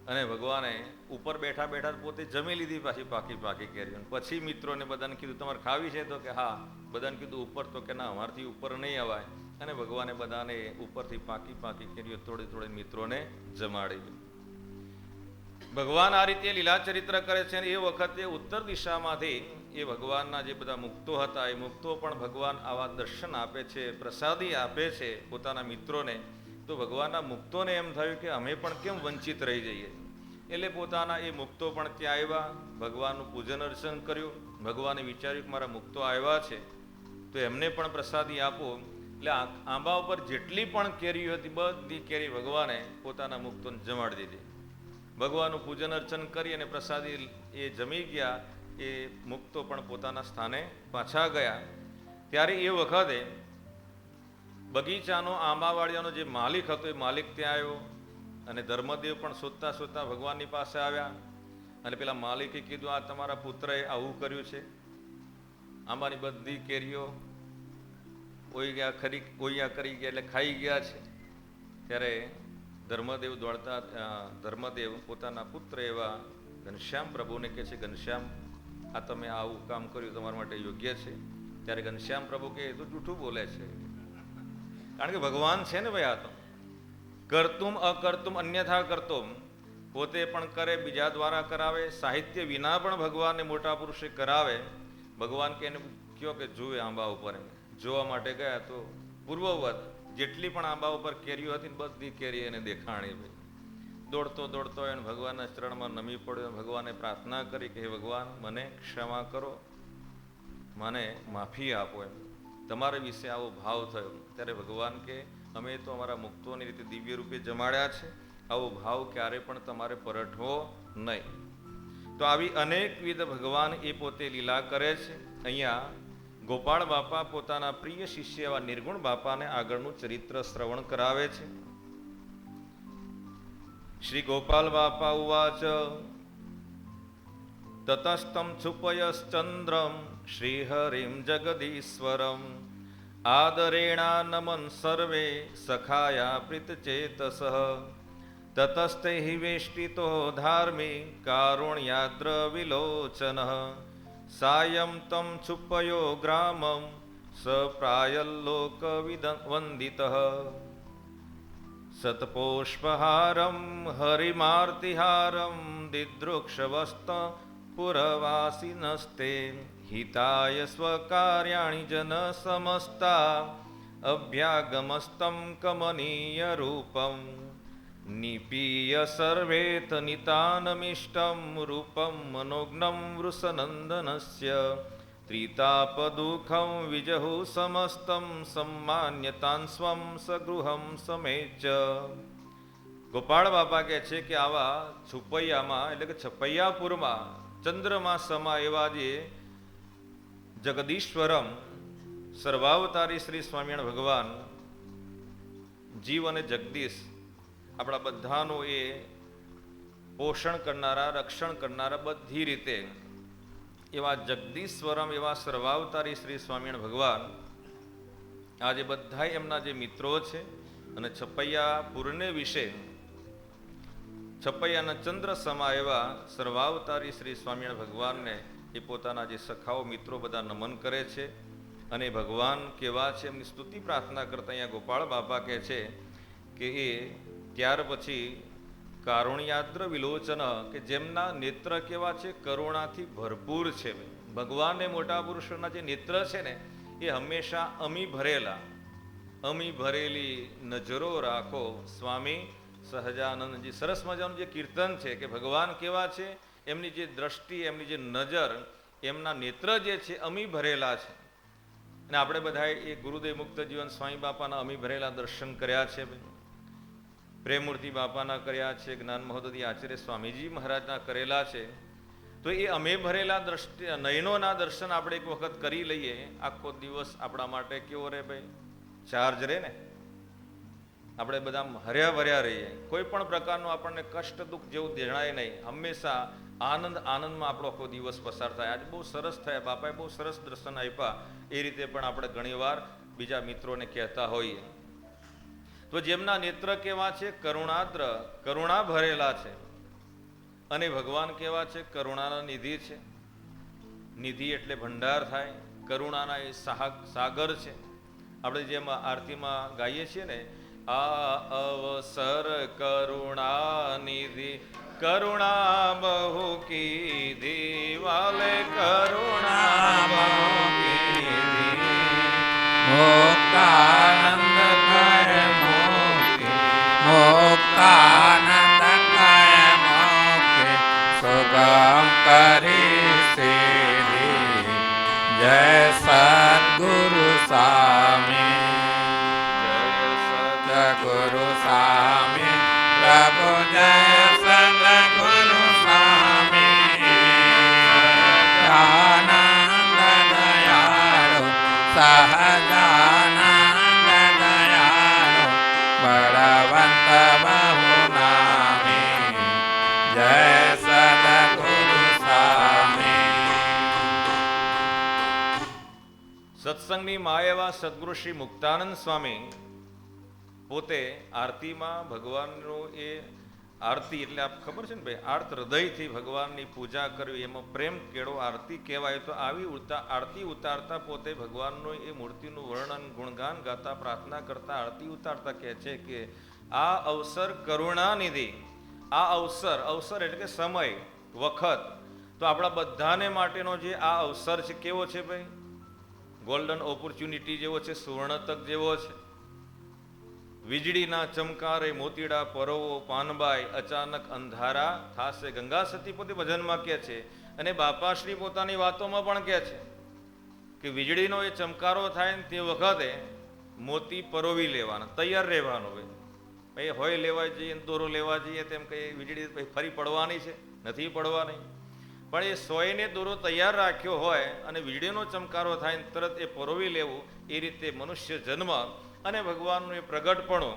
અને ભગવાને ઉપર બેઠા બેઠા પોતે જમી લીધી પાછી પાકી પાકી કેરીઓ. પછી મિત્રોને બધાને કીધું તમારે ખાવી છે? તો કે હા. બધાને કીધું ઉપર? તો કે ના, અમારથી ઉપર નહીં અવાય. અને ભગવાને બધાને ઉપરથી પાકી પાકી કેરીઓ તોડી તોડી મિત્રોને જમાડી. ભગવાન આ રીતે લીલા ચરિત્ર કરે છે. અને એ વખતે ઉત્તર દિશામાંથી એ ભગવાનના જે બધા મુક્તો હતા એ મુક્તો પણ ભગવાન આવા દર્શન આપે છે, પ્રસાદી આપે છે પોતાના મિત્રોને. તો ભગવાનના મુક્તોને એમ થયું કે અમે પણ કેમ વંચિત રહી જઈએ. એટલે પોતાના એ મુક્તો પણ ત્યાં આવ્યા, ભગવાનનું પૂજન અર્ચન કર્યું. ભગવાને વિચાર્યું કે મારા મુક્તો આવ્યા છે તો એમને પણ પ્રસાદી આપો. એટલે આંબા ઉપર જેટલી પણ કેરી હતી બધી કેરી ભગવાને પોતાના મુક્તોને જમાડી દીધી. ભગવાનનું પૂજન અર્ચન કરી અને પ્રસાદી એ જમી ગયા. એ મુક્તો પણ પોતાના સ્થાને પાછા ગયા. ત્યારે એ વખતે બગીચાનો આંબાવાડિયાનો જે માલિક હતો એ માલિક ત્યાં આવ્યો. અને ધર્મદેવ પણ શોધતા શોધતા ભગવાનની પાસે આવ્યા. અને પેલા માલિકે કીધું આ તમારા પુત્રએ આવું કર્યું છે, આંબાની બધી કેરીઓ ઓયા કરી ગયા, એટલે ખાઈ ગયા છે. ત્યારે ધર્મદેવ પોતાના પુત્ર એવા ઘનશ્યામ પ્રભુને કહે છે, ઘનશ્યામ આ તમે આવું કામ કર્યું તમારા માટે યોગ્ય છે? ત્યારે ઘનશ્યામ પ્રભુ કે એ તો જૂઠું બોલે છે. કારણ કે ભગવાન છે ને ભાઈ, આ તો કરતુમ અકર્તુમ અન્યથા કરતુમ, પોતે પણ કરે, બીજા દ્વારા કરાવે, સાહિત્ય વિના પણ ભગવાનને મોટા પુરુષે કરાવે. ભગવાન કે એને કયો કે જુએ આંબા ઉપર. જોવા માટે ગયા તો પૂર્વવત જેટલી પણ આંબા ઉપર કેરીઓ હતી ને બધી કેરી એને દેખાણી. ભાઈ દોડતો દોડતો એને ભગવાનના ચરણમાં નમી પડ્યો. ભગવાને પ્રાર્થના કરી કે હે ભગવાન, મને ક્ષમા કરો, મને માફી આપો. એમ તમારા વિશે આવો ભાવ થયો. ત્યારે ભગવાન કે અમે તો અમારા મુક્તોની રીતે દિવ્ય રૂપે જમાડ્યા છે, આવો ભાવ ક્યારે પણ તમારે પરઠવો નહીં. તો આવી અનેકવિધ ભગવાન એ પોતે લીલા કરે છે. અહીંયા ગોપાળ બાપા પોતાના પ્રિય શિષ્ય એવા નિર્ગુણ બાપાને આગળનું ચરિત્ર શ્રવણ કરાવે છે. શ્રી ગોપાલ બાપા ઉવાચ તતસ્તમ છુપયશ્ચંદ્રમ શ્રીહરિમ જગદીશ્વરમ આદરેણા નમન સર્વે સખાયા પ્રીતચેતસઃ તતસ્તે હિ વેષ્ટિતો ધાર્મિ કારુણ્યાદ્ર વિલોચનઃ સાયં તમ છુપયો ગ્રામં સ પ્રાયલ્લોક વંદિતઃ સતપોષ્પહારમ હરિમાર્તિહારમ દિદૃક્ષવસ્ત પુરવાસિનસ્તે હિતાય સ્વકાર્યાણિ જન સમસ્તા અભ્યાગમસ્તમ કમનીય રૂપમ નિપીય સર્વેત નિતાનમિષ્ટમ રૂપમ મનોજ્ઞમ વૃષનંદનસ્ય ત્રિતાપદુઃખમ વિજહુ સમસ્તમ સમ્માન્યતાન સ્વમ સગૃહમ સમેચ. ગોપાળ બાપા કહે છે કે આવા છુપૈયામાં એટલે કે છપૈયાપુરમાં ચંદ્રમાં સમા એવા જે જગદીશ્વરમ સર્વાવતારી શ્રી સ્વામિનારાયણ ભગવાન જીવ અને જગદીશ આપણા બધાનું એ પોષણ કરનારા, રક્ષણ કરનારા બધી રીતે એવા જગદીશ્વરમ એવા સર્વાવતારી શ્રી સ્વામિનારાયણ ભગવાન આજે બધા એમના જે મિત્રો છે. અને છપૈયાપુરને વિશે છપૈયાના ચંદ્ર સમા એવા સર્વાવતારી શ્રી સ્વામિનારાયણ ભગવાનને એ પોતાના જે સખાઓ મિત્રો બધા નમન કરે છે. અને ભગવાન કેવા છે એમની સ્તુતિ પ્રાર્થના કરતા અહીંયા ગોપાળ બાપા કહે છે કે એ ત્યાર પછી કારુણ્યાદ્ર વિલોચન, કે જેમના નેત્ર કેવા છે, કરુણાથી ભરપૂર છે. ભગવાનને મોટા પુરુષોના જે નેત્ર છે ને એ હંમેશા અમી ભરેલા, અમી ભરેલી નજરો રાખો. સ્વામી સહજાનંદજી સરસ મજાનું જે કીર્તન છે કે ભગવાન કેવા છે, એમની જે દ્રષ્ટિ, એમની જે નજર, એમના નેત્ર જે છે અમી ભરેલા છે. અને આપણે બધાએ એ ગુરુદેવ મુક્ત જીવન સ્વામી બાપાના અમી ભરેલા દર્શન કર્યા છે. પ્રેમમૂર્તિ બાપાના કર્યા છે, જ્ઞાન મહોદય આચાર્ય સ્વામીજી મહારાજના કરેલા છે. તો એ અમે ભરેલા દ્રષ્ટિ નયનોના દર્શન આપણે એક વખત કરી લઈએ, આખો દિવસ આપણા માટે કેવો રહે ભાઈ, ચાર્જ રહે ને. આપણે બધા હર્યા ભર્યા રહીએ, કોઈ પણ પ્રકારનું આપણને કષ્ટ દુઃખ જેવું જણાય નહીં. હંમેશા આનંદ આનંદમાં આપણો આખો દિવસ પસાર થાય. આજે બહુ સરસ થયા, બાપાએ બહુ સરસ દર્શન આપ્યા, એ રીતે પણ આપણે ઘણીવાર બીજા મિત્રોને કહેતા હોઈએ. તો જેમના નેત્ર કેવા છે, કરુણાદ્ર, કરુણા ભરેલા છે. અને ભગવાન કેવા છે? કરુણાના નિધિ છે. નિધિ એટલે ભંડાર થાય, કરુણાના એ સાગર છે. આપણે જેમ આરતીમાં ગાઈએ છીએ ને, આ અવસર કરુણા નિધિ, કરુણા બહુ કીધી વાલે, કરુણા બહુ કીધી, મુક્તાનંદ કર મોકે, મુક્તાનંદ કર મોકે, સુગમ કરી સીધી, જય સદગુરુ સ્વામી, જય સદગુરુ સ્વામી પ્રભુ, જય સદગુરુ સ્વામી, આનંદ દયાળુ સહજાનંદ દયાળુ, બળવંત બહુ નામી, જય સદગુરુ સ્વામી. સત્સંગની મા એવા સદગુરુ શ્રી મુક્તાનંદ સ્વામી પોતે આરતીમાં ભગવાનનું એ આરતી એટલે આપ ખબર છે ને ભાઈ, આર્ત હૃદયથી ભગવાનની પૂજા કરવી, એમાં પ્રેમ કેળો આરતી કહેવાય. તો આવી આરતી ઉતારતા પોતે ભગવાનનું એ મૂર્તિનું વર્ણન ગુણગાન ગાતા પ્રાર્થના કરતા આરતી ઉતારતા કહે છે કે આ અવસર કરુણાનિધિ. આ અવસર એટલે કે સમય, વખત. તો આપણા બધાને માટેનો જે આ અવસર છે કેવો છે ભાઈ? ગોલ્ડન ઓપોર્ચ્યુનિટી જેવો છે, સુવર્ણ તક જેવો છે. વીજળીના ચમકારે મોતીડા પરોવો પાનબાઈ, અચાનક અંધારા થાશે. ગંગા સતી પોતે ભજનમાં કહે છે, અને બાપાશ્રી પોતાની વાતોમાં પણ કહે છે કે વીજળીનો એ ચમકારો થાય ને તે વખતે મોતી પરોવી લેવાના, તૈયાર રહેવાનું. ભાઈ હોય લેવા જઈએ, દોરો લેવા જઈએ તેમ કઈ વીજળી ફરી પડવાની છે? નથી પડવાની. પણ એ સોયને દોરો તૈયાર રાખ્યો હોય અને વીજળીનો ચમકારો થાય ને તરત એ પરોવી લેવું, એ રીતે મનુષ્ય જન્મ અને ભગવાનનું એ પ્રગટપણું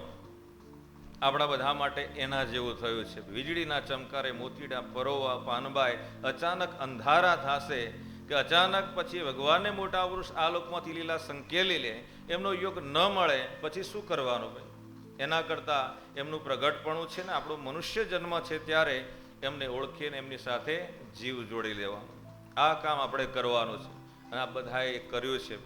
આપણા બધા માટે એના જેવું થયું છે. વીજળીના ચમકારે મોતીડા પરોવા પાનબાઈ, અચાનક અંધારા થશે. કે અચાનક પછી ભગવાનને મોટા પુરુષ આ લોકમાંથી લીલા સંકેલી લે, એમનો યોગ ન મળે પછી શું કરવાનું ભાઈ? એના કરતાં એમનું પ્રગટપણું છે ને, આપણો મનુષ્ય જન્મ છે ત્યારે એમને ઓળખીને એમની સાથે જીવ જોડી લેવાનો. આ કામ આપણે કરવાનું છે અને આ બધાએ કર્યું છે.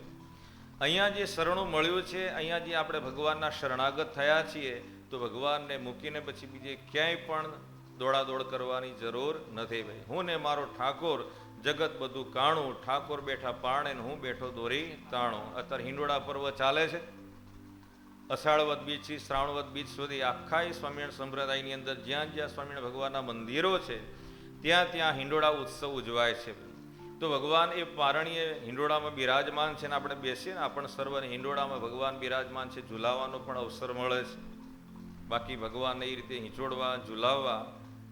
અહીંયા જે શરણું મળ્યું છે, અહીંયા જે આપણે ભગવાનના શરણાગત થયા છીએ, તો ભગવાનને મૂકીને પછી બીજે ક્યાંય પણ દોડાદોડ કરવાની જરૂર નથી ભાઈ. હું ને મારો ઠાકોર જગત બધું કાણું, ઠાકોર બેઠા પારણે ને હું બેઠો દોરી તાણું. અત્યારે હિંડોળા પર્વ ચાલે છે. અષાઢવદ બીજથી શ્રાવણવદ બીજ સુધી આખા સ્વામિનારાયણ સંપ્રદાયની અંદર જ્યાં જ્યાં સ્વામિનારાયણ ભગવાનના મંદિરો છે ત્યાં ત્યાં હિંડોળા ઉત્સવ ઉજવાય છે. તો ભગવાન એ પારણીય હિંડોળામાં બિરાજમાન છે ને આપણે બેસીએ ને આપણને સર્વને હિંડોળામાં ભગવાન બિરાજમાન છે, ઝુલાવવાનો પણ અવસર મળે છે. બાકી ભગવાનને એ રીતે હિંચોડવા ઝુલાવવા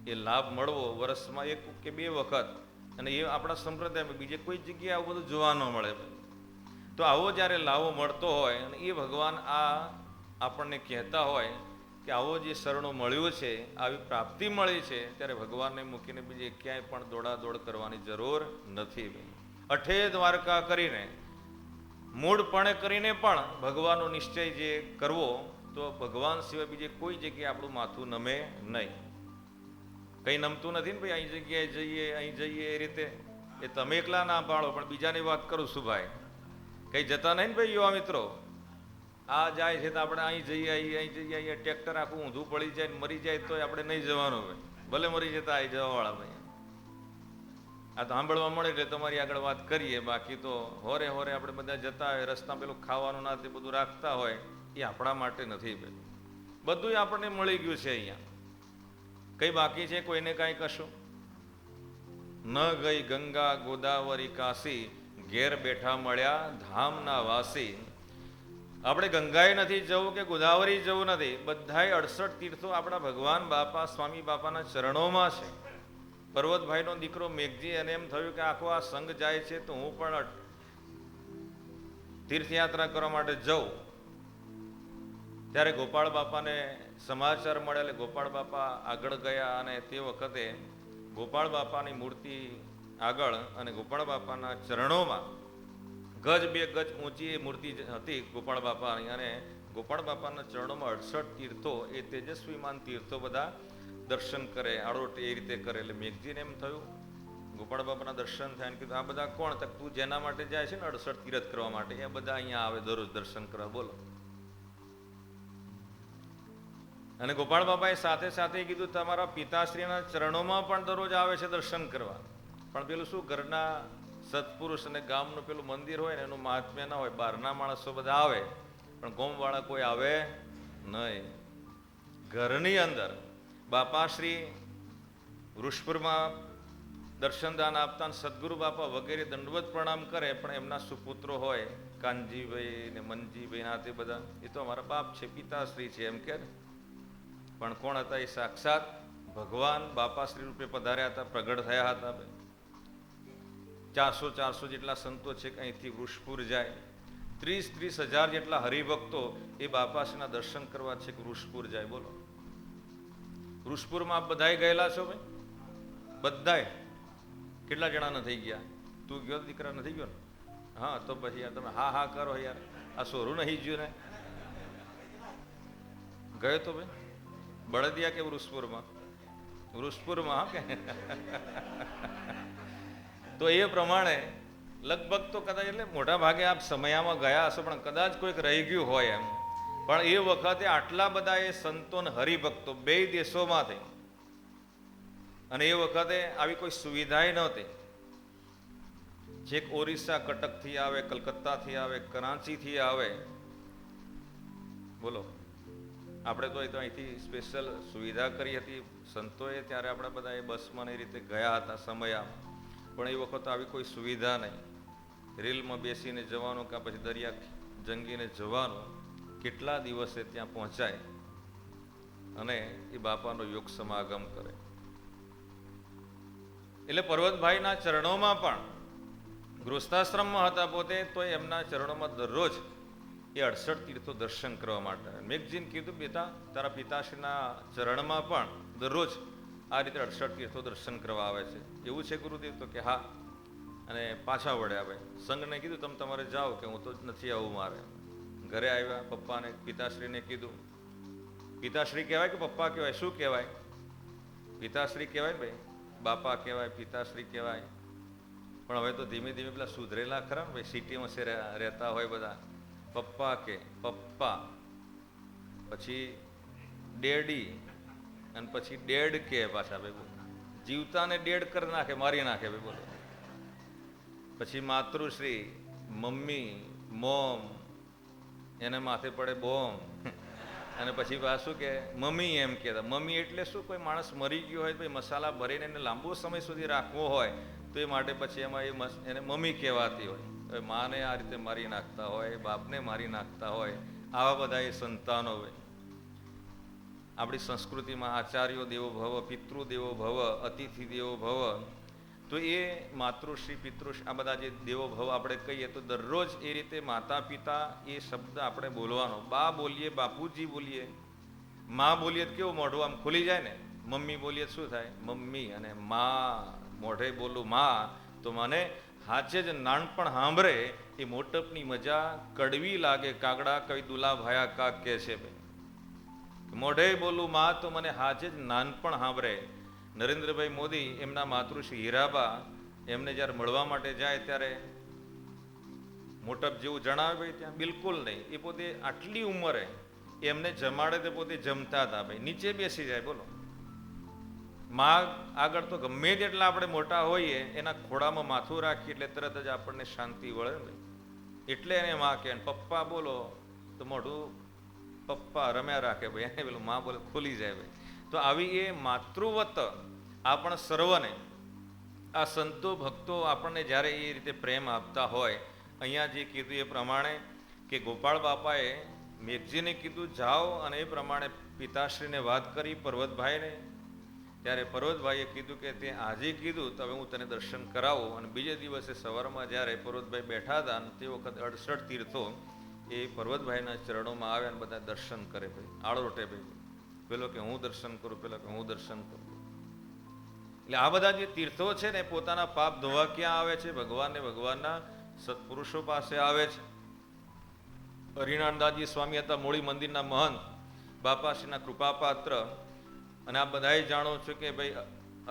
એ લાભ મળવો વર્ષમાં 1 કે 2 વખત, અને એ આપણા સંપ્રદાયમાં બીજે કોઈ જગ્યાએ આવું બધું જોવા ન મળે. તો આવો જ્યારે લાવો મળતો હોય અને એ ભગવાન આપણને કહેતા હોય કે આવો જે શરણો મળ્યું છે, આવી પ્રાપ્તિ મળી છે, ત્યારે ભગવાનને મૂકીને બીજે ક્યાંય પણ દોડાદોડ કરવાની જરૂર નથી. અઠે દ્વારકા કરીને મૂળપણે કરીને પણ ભગવાનનો નિશ્ચય જે કરવો, તો ભગવાન સિવાય બીજે કોઈ જગ્યાએ આપણું માથું નમે નહીં. કંઈ નમતું નથી ને ભાઈ, અહીં જગ્યાએ જઈએ અહીં જઈએ એ રીતે. એ તમે એકલા ના પાડો, પણ બીજાની વાત કરું છું ભાઈ. કંઈ જતા નહીં ને ભાઈ યુવા મિત્રો. આ જાય છે તો આપણે અહીં જઈએ અહીં જઈએ, અહીંયા ટ્રેક્ટર આખું ઊંધું પડી જાય મરી જાય તો આપણે નહીં જવાનું ભાઈ. ભલે મરી જતા અહીં જવાવાળા ભાઈ. આ તો સાંભળવા મળે એટલે તમારી આગળ વાત કરીએ. બાકી તો હોરે હોરે આપણે બધા જતા હોય, રસ્તા પેલું ખાવાનું ના તે બધું રાખતા હોય, એ આપણા માટે નથી ભાઈ. બધું આપણને મળી ગયું છે અહીંયા. કઈ બાકી છે કોઈને કાંઈ કશું? ન ગઈ ગંગા ગોદાવરી કાશી, ઘેર બેઠા મળ્યા ધામના વાસી. આપણે ગંગાએ નથી જવું કે ગોદાવરી જવું નથી, બધાય 68 તીર્થો આપણા ભગવાન બાપા સ્વામી બાપાના ચરણોમાં છે. પર્વતભાઈનો દીકરો મેઘજી, અને એમ થયું કે આખો આ સંઘ જાય છે તો હું પણ તીર્થયાત્રા કરવા માટે જાઉં. ત્યારે ગોપાળ બાપાને સમાચાર મળ્યા એટલે ગોપાળ બાપા આગળ ગયા, અને તે વખતે ગોપાળ બાપાની મૂર્તિ આગળ અને ગોપાળ બાપાના ચરણોમાં ગજ 2 ગજ ઊંચી એ મૂર્તિ હતી ગોપાળ બાપાની, અને ગોપાળ બાપાના ચરણોમાં 68 તીર્થો, એ તેજસ્વીમાન તીર્થો બધા દર્શન કરે, આડોટે એ રીતે કરે. એટલે મેઘજીને એમ થયું, ગોપાળ બાપાના દર્શન થયા, કીધું આ બધા કોણ? તક તું જેના માટે જાય છે ને 68 તીરથ કરવા માટે, એ બધા અહીંયા આવે દરરોજ દર્શન કરવા. બોલો. અને ગોપાળ બાપાએ સાથે સાથે કીધું તમારા પિતાશ્રીના ચરણોમાં પણ દરરોજ આવે છે દર્શન કરવા. પણ પેલું શું, ઘરના સત્પુરુષ અને ગામનું પેલું મંદિર હોય ને એનું મહાત્મ્ય ના હોય. બહારના માણસો બધા આવે પણ ગોમવાળા કોઈ આવે નહીં. ઘરની અંદર બાપાશ્રી વૃષપુરમાં દર્શનદાન આપતા સદગુરુ બાપા વગેરે દંડવત પ્રણામ કરે, પણ એમના સુપુત્રો હોય કાનજીભાઈ ને મનજીભાઈ ના તે બધા, એ તો અમારા બાપ છે, પિતાશ્રી છે એમ કે. પણ કોણ હતા? એ સાક્ષાત ભગવાન બાપાશ્રી રૂપે પધાર્યા હતા, પ્રગટ થયા હતા. 400 જેટલા સંતો છે કે અહીંથી વૃષપુર જાય, 30,000 જેટલા હરિભક્તો એ બાપાશ્રીના દર્શન કરવા છે કે વૃષપુર જાય. બોલો. વૃષપુરમાં આપ બધાય ગયેલા છો ભાઈ? બધાય? કેટલા જણા ન થઈ ગયા? તું ગયો દીકરા? નથી ગયો ને? હા, તો પછી યાર તમે હા કરો યાર, આ સોરું નહીં ગયું ને? ગયો તો ભાઈ? બળદિયા કે વૃષપુરમાં? વૃષપુરમાં. હા કે તો એ પ્રમાણે લગભગ તો કદાચ, એટલે મોટા ભાગે આપ સમયામાં ગયા હશો, પણ કદાચ કોઈક રહી ગયું હોય એમ. પણ એ વખતે આટલા બધા એ સંતો ને હરિભક્તો બે દેશોમાંથી, અને એ વખતે આવી કોઈ સુવિધાય નહોતી. છેક ઓરિસ્સા કટકથી આવે, કલકત્તાથી આવે, કરાંચીથી આવે. બોલો. આપણે તો અહીંથી સ્પેશિયલ સુવિધા કરી હતી સંતોએ, ત્યારે આપણે બધા એ બસમાં એ રીતે ગયા હતા સમયામાં. પણ એ વખત આવી કોઈ સુવિધા નહીં. રેલમાં બેસીને જવાનું કાં પછી દરિયા જંગીને જવાનું. કેટલા દિવસે ત્યાં પહોંચાય અને એ બાપાનો યોગ સમાગમ કરે. એટલે પર્વતભાઈના ચરણોમાં પણ, ગૃહસ્થાશ્રમમાં હતા પોતે, તો એમના ચરણોમાં દરરોજ એ 68 તીર્થો દર્શન કરવા માટે. મેઘજીને કીધું બેટા તારા પિતાશ્રીના ચરણમાં પણ દરરોજ આ રીતે 68 તીર્થો દર્શન કરવા આવે છે. એવું છે ગુરુદેવ? તો કે હા. અને પાછા વળ્યા. ભાઈ સંઘને કીધું તમે તમારે જાઓ, કે હું તો નથી આવું મારે. ઘરે આવ્યા, પપ્પાને પિતાશ્રીને કીધું. પિતાશ્રી કહેવાય કે પપ્પા કહેવાય? શું કહેવાય? પિતાશ્રી કહેવાય ભાઈ. બાપા કહેવાય, પિતાશ્રી કહેવાય. પણ હવે તો ધીમે ધીમે પેલા સુધરેલા ખરા ને ભાઈ, સિટીમાં છે રહેતા હોય બધા. પપ્પા કે પપ્પા, પછી ડેડી, અને પછી ડેડ કે પાછા ભાઈ. બોલો. જીવતાને ડેડ કરી નાખે, મારી નાખે ભાઈ. બોલો. પછી માતૃશ્રી, મમ્મી, મોમ, એને માથે પડે બોમ. અને પછી પાછું કે મમ્મી એમ કહેતા. મમ્મી એટલે શું? કોઈ માણસ મરી ગયો હોય ભાઈ, મસાલા ભરીને એને લાંબો સમય સુધી રાખવો હોય તો એ માટે પછી એમાં એને મમ્મી કહેવાતી હોય. હવે માને આ રીતે મારી નાખતા હોય, બાપને મારી નાખતા હોય, આવા બધા એ સંતાનો હોય. આપણી સંસ્કૃતિમાં આચાર્યો દેવો ભવ, પિતૃ દેવો ભવ, અતિથિ દેવો ભવ. તો એ માતૃશ્રી, પિતૃશ્રી, આ બધા જે દેવો ભવ આપણે કહીએ, તો દરરોજ એ રીતે માતા પિતા એ શબ્દ આપણે બોલવાનો. બા બોલીએ, બાપુજી બોલીએ, માં બોલીએ તો કેવું મોઢું આમ ખુલી જાય ને. મમ્મી બોલીએ શું થાય? મમ્મી. અને માં મોઢે બોલું માં, તો મને હાચે જ નાનપણ સાંભળે એ મોટપની મજા કડવી લાગે. કાગડા કઈ દુલા ભાયા કાક કે છે ભાઈ. મોઢે બોલું માં, તો મને હાચે જ નાનપણ સાંભળે. નરેન્દ્રભાઈ મોદી એમના માતૃશ્રી હીરાબા એમને જ્યારે મળવા માટે જાય ત્યારે મોટપ જેવું જણાવે ભાઈ, ત્યાં બિલકુલ નહીં. એ પોતે આટલી ઉંમરે એમને જમાડે તે પોતે જમતા હતા ભાઈ, નીચે બેસી જાય. બોલો. માં આગળ તો ગમે તેટલા આપણે મોટા હોઈએ, એના ખોળામાં માથું રાખીએ એટલે તરત જ આપણને શાંતિ વળે ભાઈ. એટલે એને માં કહે. પપ્પા બોલો તો મોઢું પપ્પા રમ્યા રાખે ભાઈ, એને પેલું માં બોલે ખુલી જાય ભાઈ. તો આવી એ માતૃવત આપણ સર્વને આ સંતો ભક્તો આપણને જ્યારે એ રીતે પ્રેમ આપતા હોય, અહીંયા જે કીધું એ પ્રમાણે કે ગોપાળ બાપાએ મેઘજીને કીધું જાઓ, અને એ પ્રમાણે પિતાશ્રીને વાત કરી પર્વતભાઈને. ત્યારે પર્વતભાઈએ કીધું કે તે આજે કીધું તો હવે હું તને દર્શન કરાવું. અને બીજે દિવસે સવારમાં જ્યારે પર્વતભાઈ બેઠા હતા, તે વખતે 68 તીર્થો એ પર્વતભાઈના ચરણોમાં આવ્યા અને બધા દર્શન કરે ભાઈ, આળોટે ભાઈ. પેલો કે હું દર્શન કરું, પેલો કે હું દર્શન કરું. એટલે આ બધા જે તીર્થો છે ને, પોતાના પાપ ધોવા ક્યાં આવે છે? ભગવાનને, ભગવાનના સત્પુરુષો પાસે આવે છે. હરિનારાયણદાસજી સ્વામી હતા મૂળી મંદિરના મહંત, બાપાશ્રીના કૃપાપાત્ર, અને આ બધાય જાણો છો કે ભાઈ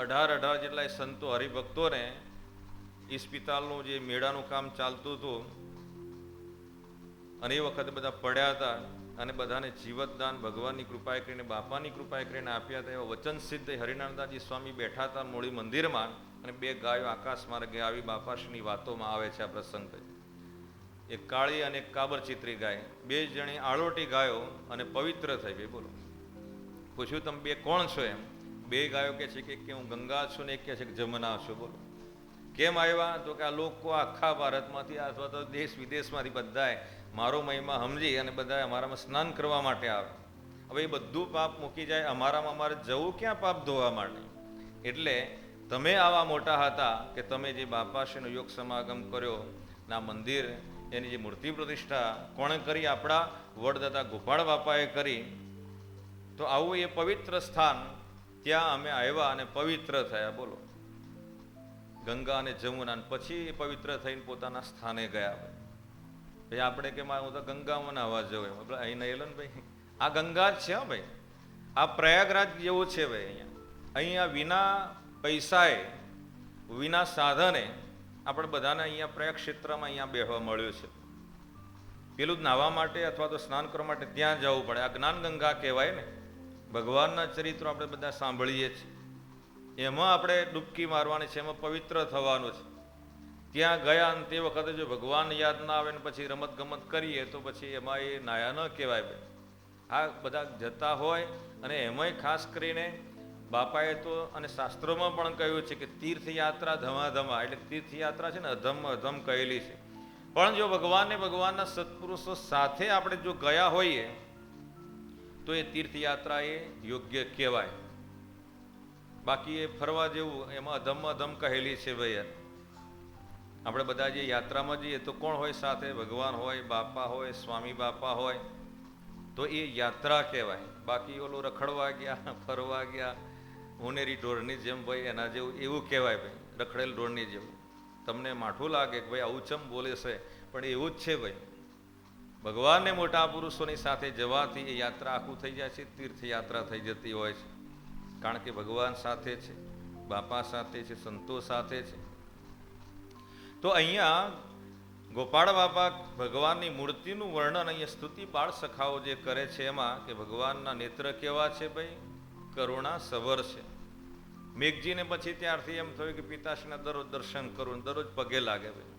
18 જેટલા સંતો હરિભક્તોને ઈસ્પિતાલનું જે મેળાનું કામ ચાલતું હતું અને એ વખતે બધા પડ્યા હતા અને બધાને જીવતદાન ભગવાનની કૃપાએ કરીને બાપાની કૃપાએ કરીને આપ્યા હતા. એવા વચન સિદ્ધ હરિનાથદાસજી સ્વામી બેઠા હતા મૂળી મંદિરમાં અને 2 ગાયો આકાશ માર્ગે આવી બાપાશ્રીની વાતોમાં આવે છે આ પ્રસંગ. એક કાળી અને એક કાબર ચિત્રી ગાય, 2 જણી આળોટી ગાયો અને પવિત્ર થઈ ગઈ. બોલો, પૂછ્યું તમે 2 કોણ છો? એમ 2 ગાયો કે છે કે હું ગંગા છું ને એક કહે છે કે જમુના છું. બોલો, કેમ આવ્યા? તો કે આ લોકો આખા ભારતમાંથી અથવા તો દેશ વિદેશમાંથી બધાએ મારો મહિમા સમજી અને બધા અમારામાં સ્નાન કરવા માટે આવે. હવે એ બધું પાપ મૂકી જાય, અમારામાં અમારે જવું ક્યાં પાપ ધોવા માટે? એટલે તમે આવા મોટા હતા કે તમે જે બાપાશ્રીનો યોગ સમાગમ કર્યો, ના મંદિર એની જે મૂર્તિ પ્રતિષ્ઠા કોણે કરી? આપણા વડદાદા ગોપાળ બાપાએ કરી. તો આવું એ પવિત્ર સ્થાન, ત્યાં અમે આવ્યા અને પવિત્ર થયા. બોલો, ગંગા અને જમુના, પછી એ પવિત્ર થઈને પોતાના સ્થાને ગયા. ભાઈ આપણે કે હું તો ગંગામાં નાહવા જવું, એમ અહીં નહીં લો ને ભાઈ, આ ગંગા જ છે. હા ભાઈ, આ પ્રયાગરાજ જેવું છે ભાઈ. અહીંયા વિના પૈસાએ વિના સાધને આપણે બધાને અહીંયા પ્રયાગ ક્ષેત્રમાં અહીંયા બેહવા મળ્યું છે. પેલું જ નાહવા માટે અથવા તો સ્નાન કરવા માટે ત્યાં જવું પડે. આ જ્ઞાન ગંગા કહેવાય ને. ભગવાનના ચરિત્રો આપણે બધા સાંભળીએ છીએ, એમાં આપણે ડૂબકી મારવાની છે, એમાં પવિત્ર થવાનું છે. ત્યાં ગયા અને તે વખતે જો ભગવાન યાદ ના આવે ને પછી રમત ગમત કરીએ તો પછી એમાં એ નાયા ન કહેવાય ભાઈ. આ બધા જતા હોય અને એમાંય ખાસ કરીને બાપાએ તો અને શાસ્ત્રોમાં પણ કહ્યું છે કે તીર્થયાત્રા ધમાધમા, એટલે તીર્થયાત્રા છે ને અધમ અધમ કહેલી છે. પણ જો ભગવાનને ભગવાનના સત્પુરુષો સાથે આપણે જો ગયા હોઈએ તો એ તીર્થયાત્રા એ યોગ્ય કહેવાય. બાકી એ ફરવા જેવું, એમાં અધમ અધમ કહેલી છે ભાઈ. આપણે બધા જે યાત્રામાં જઈએ તો કોણ હોય સાથે? ભગવાન હોય, બાપા હોય, સ્વામી બાપા હોય, તો એ યાત્રા કહેવાય. બાકી ઓલું રખડવા ગયા, ફરવા ગયા, ઉનેરી ઢોરની જેમ ભાઈ, એના જેવું એવું કહેવાય ભાઈ, રખડેલ ઢોરની જેવું. તમને માઠું લાગે કે ભાઈ આવું ચમ બોલે છે, પણ એવું જ છે ભાઈ. ભગવાનને મોટા પુરુષોની સાથે જવાથી એ યાત્રા આખું થઈ જાય છે, તીર્થયાત્રા થઈ જતી હોય છે. કારણ કે ભગવાન સાથે છે, બાપા સાથે છે, સંતો સાથે છે. તો અહીંયા ગોપાળ બાપા ભગવાનની મૂર્તિનું વર્ણન અહીંયા સ્તુતિ બાળ સખાઓ જે કરે છે એમાં કે ભગવાનના નેત્ર કેવા છે ભાઈ? કરુણા સભર છે. મેઘજીને પછી ત્યારથી એમ થયું કે પિતાશ્રીના દરરોજ દર્શન કરું, દરરોજ પગે લાગે ભાઈ.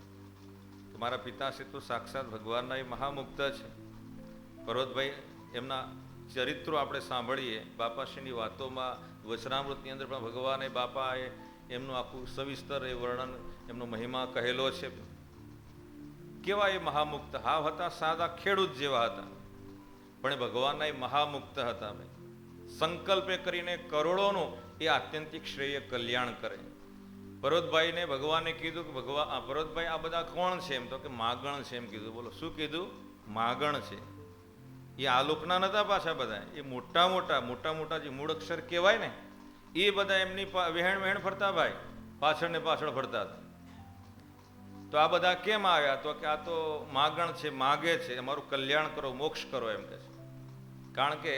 મારા પિતાશ્રી તો સાક્ષાત ભગવાનના એ મહામુક્ત છે. પર્વતભાઈ એમના ચરિત્રો આપણે સાંભળીએ, બાપાશ્રીની વાતોમાં વચનામૃતની અંદર પણ ભગવાને બાપાએ એમનું આખું સવિસ્તર એ વર્ણન, એમનો મહિમા કહેલો છે. કેવા એ મહામુક્ત હાવ હતા, સાદા ખેડૂત જેવા હતા, પણ ભગવાનના એ મહામુક્ત હતા ભાઈ. સંકલ્પે કરીને કરોડોનું એ આત્યંતિક શ્રેય કલ્યાણ કરે. પર્વતભાઈને ભગવાને કીધું કે ભગવાન પર્વતભાઈ આ બધા કોણ છે? એમ તો કે માગણ છે એમ કીધું. બોલો, શું કીધું? માગણ છે. એ આ લોકના નતા પાછા બધા, એ મોટા મોટા જે મૂળ અક્ષર કહેવાય ને એ બધા એમની વહેણ ફરતા ભાઈ, પાછળ ને પાછળ ફરતા હતા. તો આ બધા કેમ આવ્યા? તો કે આ તો માગણ છે, માગે છે અમારું કલ્યાણ કરો, મોક્ષ કરો એમ કે છે. કારણ કે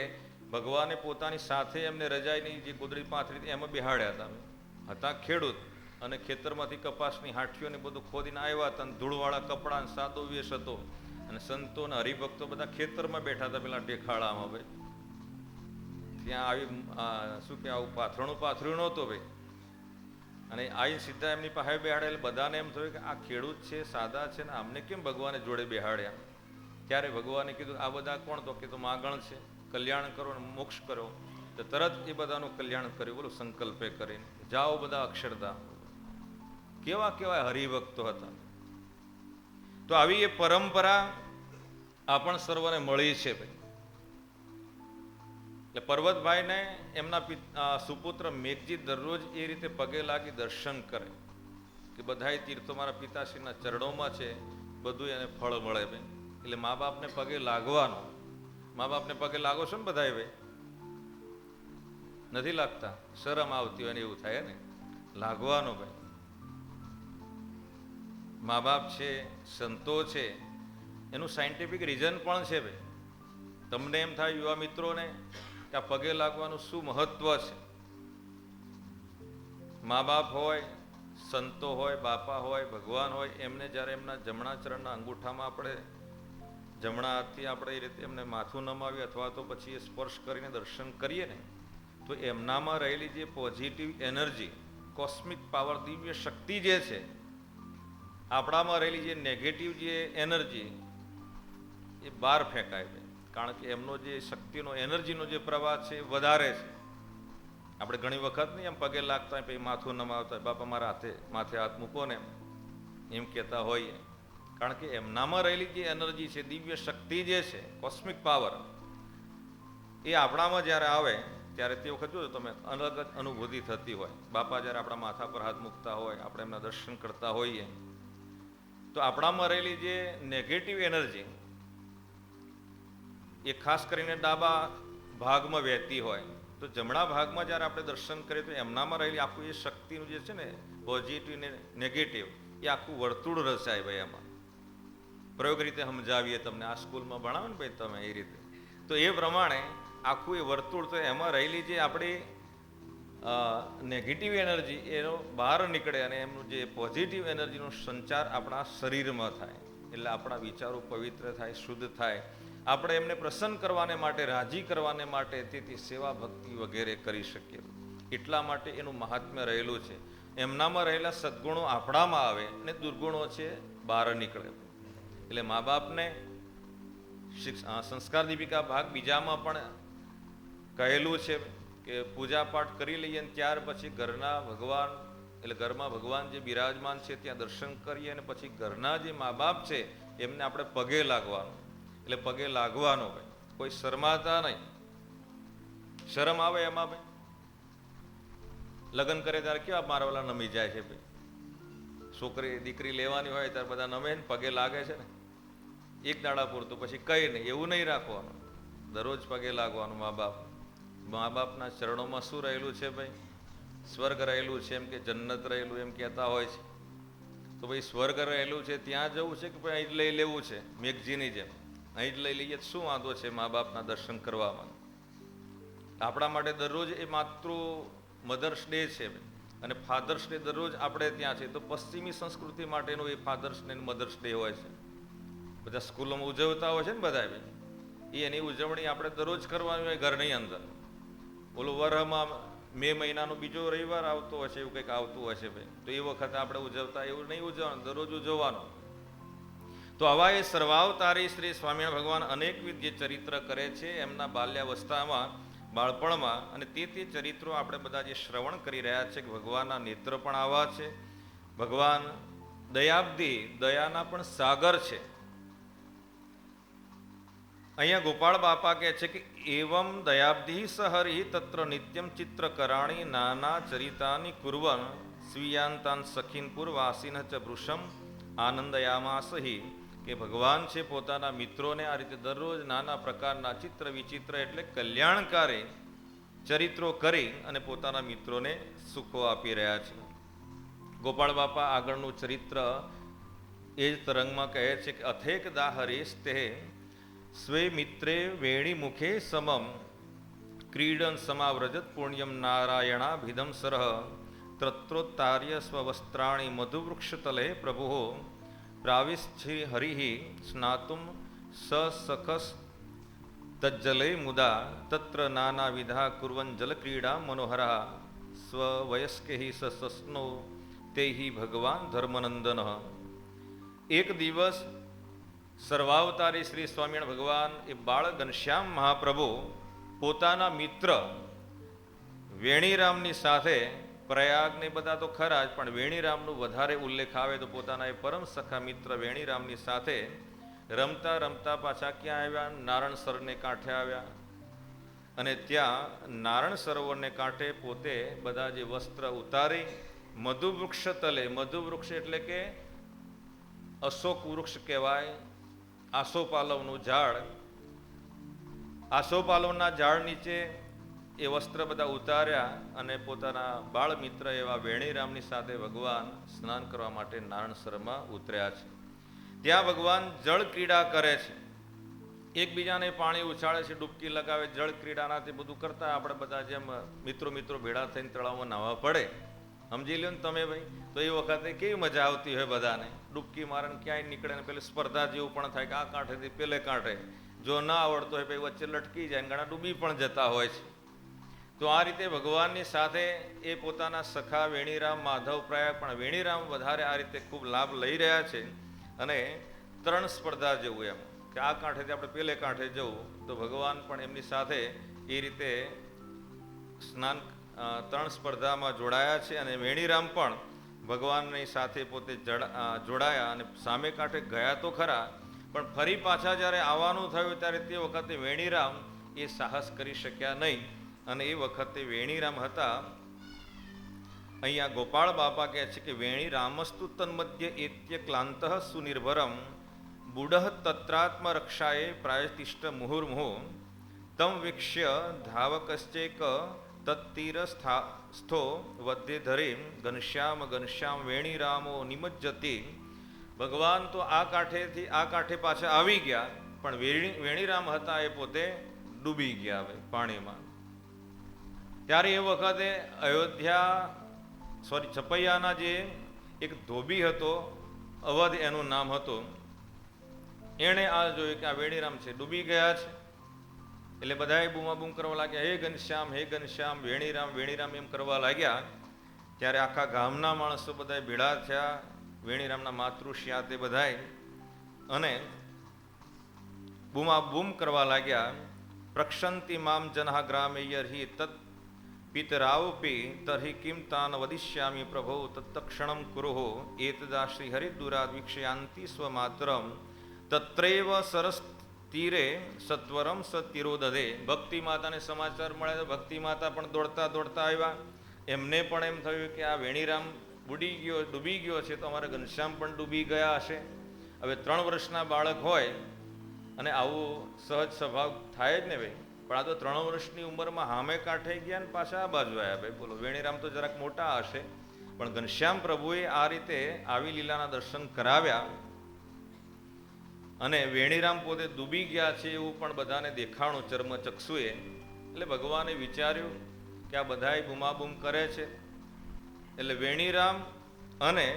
ભગવાને પોતાની સાથે એમને રજાઈની જે ગોદડી પાથરી એમાં બેહાડ્યા હતા ખેડૂત, અને ખેતરમાંથી કપાસની હાંઠીઓને બધું ખોદીને આવ્યા હતા, અને ધૂળવાળા કપડાં, સાદો વેશ હતો, અને સંતો અને હરિભક્તો બધા ખેતરમાં બેઠા હતા પેલા ટેખાળામાં ભાઈ. ત્યાં આવી શું કે આવું પાથર્યું નહોતું ભાઈ. અને આવી સીધા એમની પાસે બેહાડે, બધાને એમ થયું કે આ ખેડૂત છે, સાદા છે ને આમને કેમ ભગવાને જોડે બેહાડ્યા? ત્યારે ભગવાને કીધું આ બધા કોણ? તો કે તો માગણ છે, કલ્યાણ કરો ને મોક્ષ કરો. તો તરત એ બધાનું કલ્યાણ કર્યું. બોલો, સંકલ્પે કરીને જાઓ બધા અક્ષરધામ. કેવા હરિભક્તો હતા. તો આવી એ પરંપરા આપણ સર્વને મળી છે ભાઈ. એટલે પર્વતભાઈને એમના સુપુત્ર મેઘજી દરરોજ એ રીતે પગે લાગી દર્શન કરે કે બધાય તીર્થો મારા પિતાશ્રીના ચરણોમાં છે, બધું એને ફળ મળે ભાઈ. એટલે મા બાપને પગે લાગવાનો. મા બાપને પગે લાગો છો ને બધા ભાઈ? નથી લાગતા? શરમ આવતી હોય ને એવું થાય ને. લાગવાનો ભાઈ. મા બાપ છે, સંતો છે, એનું સાયન્ટિફિક રીઝન પણ છે ભાઈ. તમને એમ થાય યુવા મિત્રોને કે આ પગે લાગવાનું શું મહત્વ છે. મા બાપ હોય, સંતો હોય, બાપા હોય, ભગવાન હોય, એમને જ્યારે એમના જમણા ચરણના અંગૂઠામાં આપણે જમણા હાથથી આપણે એ રીતે એમને માથું નમાવીએ અથવા તો પછી એ સ્પર્શ કરીને દર્શન કરીએ ને, તો એમનામાં રહેલી જે પોઝિટિવ એનર્જી, કોસ્મિક પાવર, દિવ્ય શક્તિ જે છે, આપણામાં રહેલી જે નેગેટિવ જે એનર્જી એ બહાર ફેંકાય છે. કારણ કે એમનો જે શક્તિનો એનર્જીનો જે પ્રવાહ છે એ વધારે છે. આપણે ઘણી વખત નહીં એમ પગે લાગતા હોય, પછી માથું નમાવતા હોય, બાપા મારા માથે હાથ મૂકો ને એમ કહેતા હોઈએ. કારણ કે એમનામાં રહેલી જે એનર્જી છે, દિવ્ય શક્તિ જે છે, કોસ્મિક પાવર, એ આપણામાં જ્યારે આવે ત્યારે તે વખત જો તમે અલગ જ અનુભૂતિ થતી હોય. બાપા જ્યારે આપણા માથા પર હાથ મૂકતા હોય, આપણે એમના દર્શન કરતા હોઈએ, તો આપણામાં રહેલી જે નેગેટિવ એનર્જી એ ખાસ કરીને ડાબા ભાગમાં વહેતી હોય, તો જમણા ભાગમાં જ્યારે આપણે દર્શન કરીએ તો એમનામાં રહેલી આખું એ શક્તિનું જે છે ને, પોઝિટિવ ને નેગેટિવ, એ આખું વર્તુળ રચાય ભાઈ. એમાં પ્રયોગ રીતે સમજાવીએ તમને, આ સ્કૂલમાં ભણાવો ને ભાઈ તમે એ રીતે, તો એ પ્રમાણે આખું એ વર્તુળ, તો એમાં રહેલી જે આપણી નેગેટિવ એનર્જી એનો બહાર નીકળે અને એમનું જે પોઝિટિવ એનર્જીનો સંચાર આપણા શરીરમાં થાય. એટલે આપણા વિચારો પવિત્ર થાય, શુદ્ધ થાય. આપણે એમને પ્રસન્ન કરવાને માટે, રાજી કરવાને માટે તેથી સેવા ભક્તિ વગેરે કરી શકીએ. એટલા માટે એનું મહાત્મ્ય રહેલું છે. એમનામાં રહેલા સદ્ગુણો આપણામાં આવે અને દુર્ગુણો છે બહાર નીકળે. એટલે મા બાપને સંસ્કાર દીપિકા ભાગ બીજામાં પણ કહેલું છે કે પૂજા પાઠ કરી લઈએ ને ત્યાર પછી ઘરના ભગવાન, એટલે ઘરમાં ભગવાન જે બિરાજમાન છે ત્યાં દર્શન કરીએ અને પછી ઘરના જે મા બાપ છે એમને આપણે પગે લાગવાનું. એટલે પગે લાગવાનો ભાઈ, કોઈ શરમાતા નહીં. શરમ આવે એમાં ભાઈ, લગ્ન કરે ત્યારે કેવા મારા વાલા નમી જાય છે ભાઈ. છોકરી દીકરી લેવાની હોય ત્યારે બધા નમે ને પગે લાગે છે ને, એક દાડા પૂરતું, પછી કઈ નહીં. એવું નહીં રાખવાનું, દરરોજ પગે લાગવાનું. મા બાપના ચરણોમાં શું રહેલું છે ભાઈ? સ્વર્ગ રહેલું છે, એમ કે જન્નત રહેલું એમ કહેતા હોય છે. તો ભાઈ સ્વર્ગ રહેલું છે ત્યાં જવું છે કે ભાઈ અહીં જ લઈ લેવું છે? મેઘજીની જેમ અહીં જ લઈ લઈએ શું વાંધો છે મા બાપના દર્શન કરવામાં? આપણા માટે દરરોજ એ માતૃ મધર્સ ડે છે અને ફાધર્સ ડે દરરોજ આપણે ત્યાં છે. તો પશ્ચિમી સંસ્કૃતિ માટેનો એ ફાધર્સ ડે મધર્સ ડે હોય છે. બધા સ્કૂલોમાં ઉજવતા હોય છે ને બધા, એ એની ઉજવણી આપણે દરરોજ કરવાની હોય ઘરની અંદર. ઓલું વરહમાં મે મહિનાનો બીજો રવિવાર આવતો હશે, એવું કંઈક આવતું હશે ભાઈ, તો એ વખતે આપણે ઉજવતા એવું નહીં ઉજવવાનું, દરરોજ ઉજવવાનું. તો આવા એ સર્વાવતારી શ્રી સ્વામિનારાયણ ભગવાન અનેકવિધ જે ચરિત્ર કરે છે એમના બાલ્યાવસ્થામાં, બાળપણમાં, અને તે ચરિત્રો આપણે બધા જે શ્રવણ કરી રહ્યા છે કે ભગવાનના નેત્ર પણ આવા છે. ભગવાન દયાબ્દી, દયાના પણ સાગર છે. અહીંયા ગોપાળ બાપા કહે છે કે એવમ દયાબ્ધિ સહરિ તત્ર નિત્યમ ચિત્ર કરાણી નાના ચરિતાની કુર્વન સ્વીયાંતાન સખીન પૂર્વાસીન ચ વૃષમ આનંદયામાસહિ. કે ભગવાન છે પોતાના મિત્રોને આ રીતે દરરોજ નાના પ્રકારના ચિત્ર વિચિત્ર એટલે કલ્યાણકારી ચરિત્રો કરી અને પોતાના મિત્રોને સુખો આપી રહ્યા છે. ગોપાળ બાપા આગળનું ચરિત્ર એ જ તરંગમાં કહે છે કે અથેક દાહરેશ તે સ્વે મિત્રે વેણી મુખે સમમ ક્રીડન સમાવ્રજત પુણ્યમ નારાયણાભિધમ સરહ તત્રોત્તાર્ય સ્વવસ્ત્રાણી મધુવૃક્ષતલે પ્રભુ પ્રાવિશ્ચિ હરિ સ્નાતુમ સસખસ તજ્જલે મુદા તત્ર નાનાવિધા કુર્વન જલક્રીડા મનોહરા સ્વવયસ્કે સસસ્નો તેહિ ભગવાન ધર્મનંદન. એક દિવસ સર્વાવતારી શ્રી સ્વામિનારાયણ ભગવાન એ બાળ ઘનશ્યામ મહાપ્રભુ પોતાના મિત્ર વેણીરામની સાથે, પ્રયાગને બધા તો ખરા જ, પણ વેણીરામનું વધારે ઉલ્લેખ આવે તો પોતાના એ પરમ સખા મિત્ર વેણીરામની સાથે રમતા રમતા પાછા ક્યાં આવ્યા? નારાયણ સરોવરને કાંઠે આવ્યા. અને ત્યાં નારાયણ સરોવરને કાંઠે પોતે બધા જે વસ્ત્ર ઉતારી મધુવૃક્ષ તલે, મધુવૃક્ષ એટલે કે અશોક વૃક્ષ કહેવાય, આસોપાલવનું ઝાડ, આસોપાલવના ઝાડ નીચે એ વસ્ત્ર બધા ઉતાર્યા અને પોતાના બાળ મિત્ર એવા વેણીરામની સાથે ભગવાન સ્નાન કરવા માટે નારાયણ સરોવરમાં ઉતર્યા છે. ત્યાં ભગવાન જળ ક્રીડા કરે છે. એકબીજાને પાણી ઉછાળે છે, ડૂબકી લગાવે, જળ ક્રીડાના તે બધું કરતા આપણે બધા જેમ મિત્રો ભેળા થઈને તળાવમાં નાહવા પડે, સમજી લ્યો ને તમે ભાઈ. તો એ વખતે કેવી મજા આવતી હોય બધાને, ડૂબકી મારે ને ક્યાંય નીકળે ને પેલી સ્પર્ધા જેવું પણ થાય કે આ કાંઠેથી પેલે કાંઠે, જો ના આવડતો હોય પછી વચ્ચે લટકી જાય, ઘણા ડૂબી પણ જતા હોય છે. તો આ રીતે ભગવાનની સાથે એ પોતાના સખા વેણીરામ, માધવ પ્રયાગ, પણ વેણીરામ વધારે આ રીતે ખૂબ લાભ લઈ રહ્યા છે. અને તરણ સ્પર્ધા જેવું એમ કે આ કાંઠેથી આપણે પેલે કાંઠે જવું, તો ભગવાન પણ એમની સાથે એ રીતે સ્નાન તરણ સ્પર્ધામાં જોડાયા છે. અને વેણીરામ પણ ભગવાનની સાથે પોતે જોડાયા અને સામે કાંઠે ગયા તો ખરા, પણ ફરી પાછા જ્યારે આવવાનું થયું ત્યારે તે વખતે વેણીરામ એ સાહસ કરી શક્યા નહીં. અને એ વખતે વેણીરામ હતા, અહીંયા ગોપાળ બાપા કહે છે કે વેણીરામસ્તુ તન્મધ્ય એત્ય ક્લાંત સુનિર્ભરમ બુડઃ તત્રાત્મ રક્ષાએ પ્રાયતિષ્ઠ મુહુર્મુહુ તમ વીક્ષ્ય ધાવકશ્ચેક તત્તીરસ્થો વદ્ય ધરે ઘનશ્યામ ઘનશ્યામ વેણીરામો નિમજ્જતિ. ભગવાન તો આ કાંઠેથી આ કાંઠે પાછા આવી ગયા, પણ વેણીરામ હતા એ પોતે ડૂબી ગયા હવે પાણીમાં. ત્યારે એ વખતે છપૈયાના જે એક ધોબી હતો, અવધ એનું નામ હતું, એણે આ જોયું કે આ વેણીરામ છે ડૂબી ગયા છે. એટલે બધાએ બૂમાબૂમ કરવા લાગ્યા, હે ઘનશ્યામ વેણીરામ વેણીરામ એમ કરવા લાગ્યા. ત્યારે આખા ગામના માણસો બધા ભેળા થયા, વેણીરામના માતૃશ્યા તે બધાય, અને બૂમાબૂમ કરવા લાગ્યા. પ્રક્ષંતિ મામ જનઃ ગ્રામે યર્હિ તત્ પિતરાવપી તર્હિ કિમ તાન વદિષ્યામિ પ્રભો તત્ક્ષણમ કુરુહો એતદા શ્રી હરિદુરાદ વીક્ષયાંતિ સ્વમાતરમ તત્રૈવ સરસ તીરે સત્વરમ સતિરોદધે. ભક્તિ માતાને સમાચાર મળ્યા તો ભક્તિ માતા પણ દોડતા દોડતા આવ્યા. એમને પણ એમ થયું કે આ વેણીરામ ડૂબી ગયો છે તો અમારા ઘનશ્યામ પણ ડૂબી ગયા હશે. હવે 3 વર્ષના બાળક હોય અને આવું સહજ સ્વભાવ થાય જ ને ભાઈ, પણ આ તો 3 વર્ષની ઉંમરમાં હામે કાંઠે ગયા ને પાછા આ બાજુ આવ્યા ભાઈ. બોલો, વેણીરામ તો જરાક મોટા હશે, પણ ઘનશ્યામ પ્રભુએ આ રીતે આવી લીલાના દર્શન કરાવ્યા. અને વેણીરામ પોતે ડૂબી ગયા છે એવું પણ બધાને દેખાણું ચર્મચક્ષુએ. એટલે ભગવાને વિચાર્યું કે આ બધાય બૂમાબૂમ કરે છે, એટલે વેણીરામ અને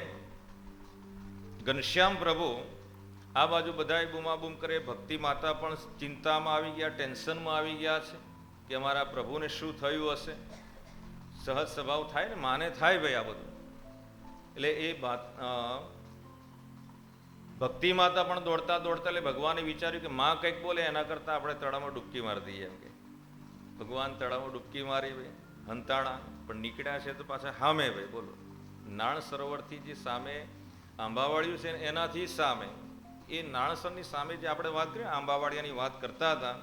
ઘનશ્યામ પ્રભુ આ બાજુ બધાય બૂમાબૂમ કરે. ભક્તિ માતા પણ ચિંતામાં આવી ગયા, ટેન્શનમાં આવી ગયા છે કે અમારા પ્રભુને શું થયું હશે. સહજ સ્વભાવ થાય ને, માને થાય ભાઈ આ બધું. એટલે એ ભક્તિ માતા પણ દોડતા દોડતા, એટલે ભગવાને વિચાર્યું કે માં કંઈક બોલે એના કરતાં આપણે તળાવમાં ડૂબકી મારી દઈએ. એમ કે ભગવાન તળાવમાં ડૂબકી મારી ભાઈ, હંતાણા પણ નીકળ્યા છે તો પાછા સામે ભાઈ. બોલો, નાણ સરોવરથી જે સામે આંબાવાડિયું છે એનાથી સામે, એ નાણસરની સામે જે આપણે વાત કરીએ આંબાવાડિયાની વાત કરતા હતા,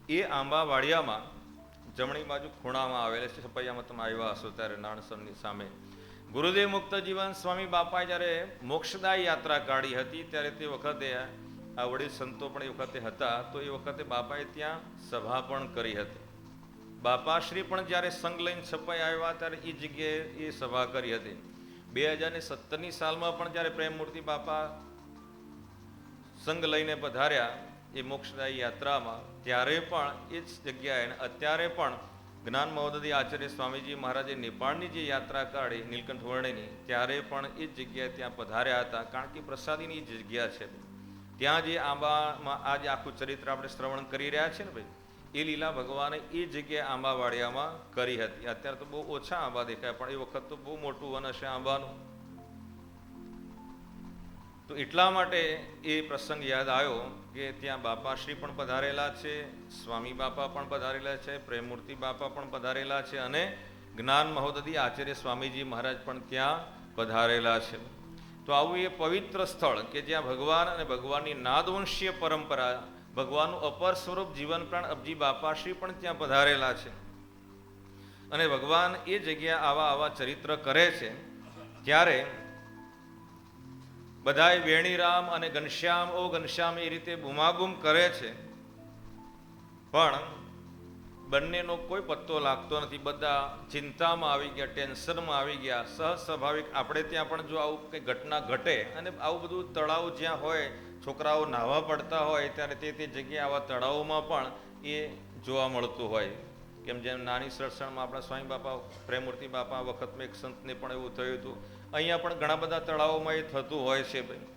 એ આંબાવાડિયામાં જમણી બાજુ ખૂણામાં આવેલા છે. છપૈયામાં તમે આવ્યા હશો ત્યારે નાણસરની સામે ગુરુદેવ મુક્ત જીવન સ્વામી બાપાએ જ્યારે મોક્ષદાય યાત્રા કાઢી હતી ત્યારે તે વખતે આ વડીલ સંતો પણ એ વખતે હતા. તો એ વખતે બાપાએ ત્યાં સભા પણ કરી હતી. બાપાશ્રી પણ જ્યારે સંઘ લઈને છપાઈ આવ્યા ત્યારે એ જગ્યાએ એ સભા કરી હતી. 2017ની સાલમાં પણ જ્યારે પ્રેમમૂર્તિ બાપા સંઘ લઈને પધાર્યા એ મોક્ષદાયી યાત્રામાં, ત્યારે પણ એ જ જગ્યાએ, અત્યારે પણ જ્ઞાન મહોદય આચાર્ય સ્વામીજી મહારાજે નેપાળની જે યાત્રા કાઢી નીલકંઠ વર્ણિની, ત્યારે પણ એ જ જગ્યાએ ત્યાં પધાર્યા હતા. કારણ કે પ્રસાદીની જગ્યા છે ત્યાં. જે આંબામાં આ જે આખું ચરિત્ર આપણે શ્રવણ કરી રહ્યા છીએ ને ભાઈ, એ લીલા ભગવાને એ જગ્યાએ આંબાવાડિયામાં કરી હતી. અત્યારે તો બહુ ઓછા આંબા દેખાય, પણ એ વખત તો બહુ મોટું વન હશે આંબાનું. તો એટલા માટે એ પ્રસંગ યાદ આવ્યો કે ત્યાં બાપાશ્રી પણ પધારેલા છે, સ્વામી બાપા પણ પધારેલા છે, પ્રેમમૂર્તિ બાપા પણ પધારેલા છે, અને જ્ઞાન મહોદય આચાર્ય સ્વામીજી મહારાજ પણ ત્યાં પધારેલા છે. તો આવું એ પવિત્ર સ્થળ કે જ્યાં ભગવાન અને ભગવાનની નાદવંશીય પરંપરા, ભગવાનનું અપર સ્વરૂપ જીવન પ્રાણ અબજી બાપાશ્રી પણ ત્યાં પધારેલા છે. અને ભગવાન એ જગ્યા આવા ચરિત્ર કરે છે. ત્યારે બધાય વેણીરામ અને ઘનશ્યામ ઓ ઘનશ્યામ એ રીતે બૂમાબૂમ કરે છે. પણ બંનેનો કોઈ પત્તો લાગતો નથી. બધા ચિંતામાં આવી ગયા, ટેન્શનમાં આવી ગયા. સહજ સ્વાભાવિક આપણે ત્યાં પણ જો આવું કંઈ ઘટના ઘટે અને આવું બધું તળાવ જ્યાં હોય, છોકરાઓ નાહવા પડતા હોય ત્યારે તે જગ્યાએ આવા તળાવોમાં પણ એ જોવા મળતું હોય. કેમ જેમ નાની સત્સંગમાં આપણા સ્વામી બાપા પ્રેમમૂર્તિ બાપા વખતમાં એક સંતને પણ એવું થયું હતું. અહીંયા પણ ઘણા બધા તળાવોમાં એ થતું હોય છે ભાઈ.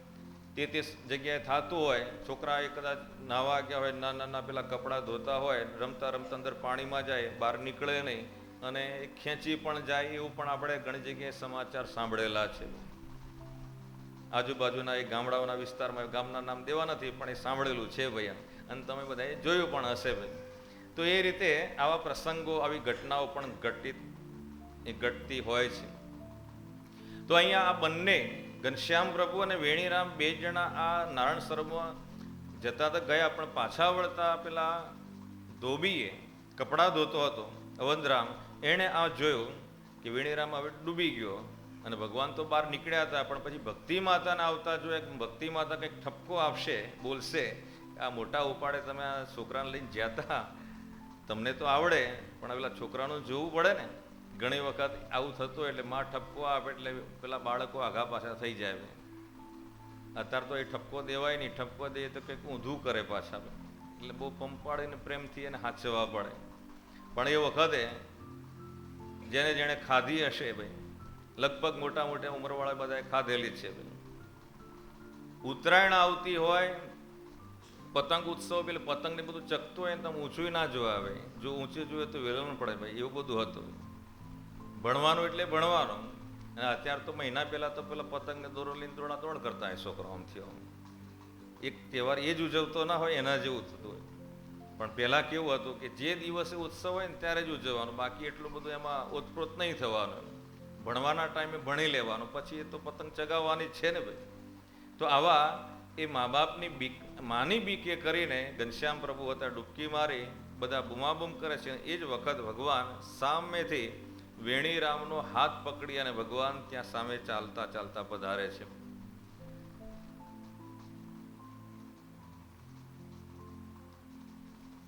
તે જગ્યાએ થતું હોય, છોકરા એ કદાચ નાહવા ગયા હોય, નાના પેલા કપડાં ધોતા હોય, રમતા રમતા અંદર પાણીમાં જાય, બહાર નીકળે નહીં અને ખેંચી પણ જાય, એવું પણ આપણે ઘણી જગ્યાએ સમાચાર સાંભળેલા છે. આજુબાજુના એ ગામડાઓના વિસ્તારમાં, ગામના નામ દેવા નથી પણ એ સાંભળેલું છે ભાઈ, અને તમે બધાએ જોયું પણ હશે ભાઈ. તો એ રીતે આવા પ્રસંગો, આવી ઘટનાઓ પણ ઘટતી હોય છે. તો અહીંયા આ બંને ઘનશ્યામ પ્રભુ અને વેણીરામ બે જણા આ નારાયણ સરોવરમાં જતા તો ગયા, પણ પાછા વળતા પેલા ધોબીએ કપડાં ધોતો હતો અવંતરામ, એણે આ જોયું કે વેણીરામ હવે ડૂબી ગયો અને ભગવાન તો બહાર નીકળ્યા હતા, પણ પછી ભક્તિ માતાને આવતા જોયા. ભક્તિ માતા કંઈક ઠપકો આપશે, બોલશે, આ મોટા ઉપાડે તમે આ છોકરાને લઈને જ્યાં હતા, તમને તો આવડે પણ પેલા છોકરાનું જોવું પડે ને. ઘણી વખત આવું થતું એટલે માં ઠપકો આપે એટલે પેલા બાળકો આઘા પાછા થઈ જાય. અત્યારે તો એ ઠપકો દેવાય નહીં, ઠપકો દે તો કંઈક ઊંધું કરે પાછા, એટલે બહુ પંપાડીને પ્રેમથી એને હાચવા પડે. પણ એ વખતે જેણે ખાધી હશે ભાઈ, લગભગ મોટા મોટા ઉંમરવાળા બધાએ ખાધેલી જ છે ભાઈ. ઉત્તરાયણ આવતી હોય, પતંગ ઉત્સવ, પેલે પતંગ ને બધું ચકતું હોય ને તમે ઊંચું ના જોવા આવે, જો ઊંચું જોઈએ તો વેલણ પડે ભાઈ, એવું બધું હતું. ભણવાનું એટલે ભણવાનું. અને અત્યારે તો મહિના પહેલા તો પેલા પતંગને દોરો લઈને દોડ કરતા હોય છોકરાઓ. આમથી એક તહેવાર એ જ ઉજવતો ના હોય એના જેવું થતું હોય. પણ પહેલા કેવું હતું કે જે દિવસે ઉત્સવ હોય ને ત્યારે જ ઉજવવાનું, બાકી એટલું બધું એમાં ઓતપ્રોત નહીં થવાનું. ભણવાના ટાઈમે ભણી લેવાનું, પછી એ તો પતંગ ચગાવવાની છે ને ભાઈ. તો આવા એ મા બાપની બીક, માની બીકે કરીને ઘનશ્યામ પ્રભુ હતા ડૂબકી મારી બધા બૂમાબૂમ કરે છે. એ જ વખત ભગવાન સામેથી વેણીરામનો હાથ પકડી અને ભગવાન ત્યાં સામે ચાલતા ચાલતા પધારે છે.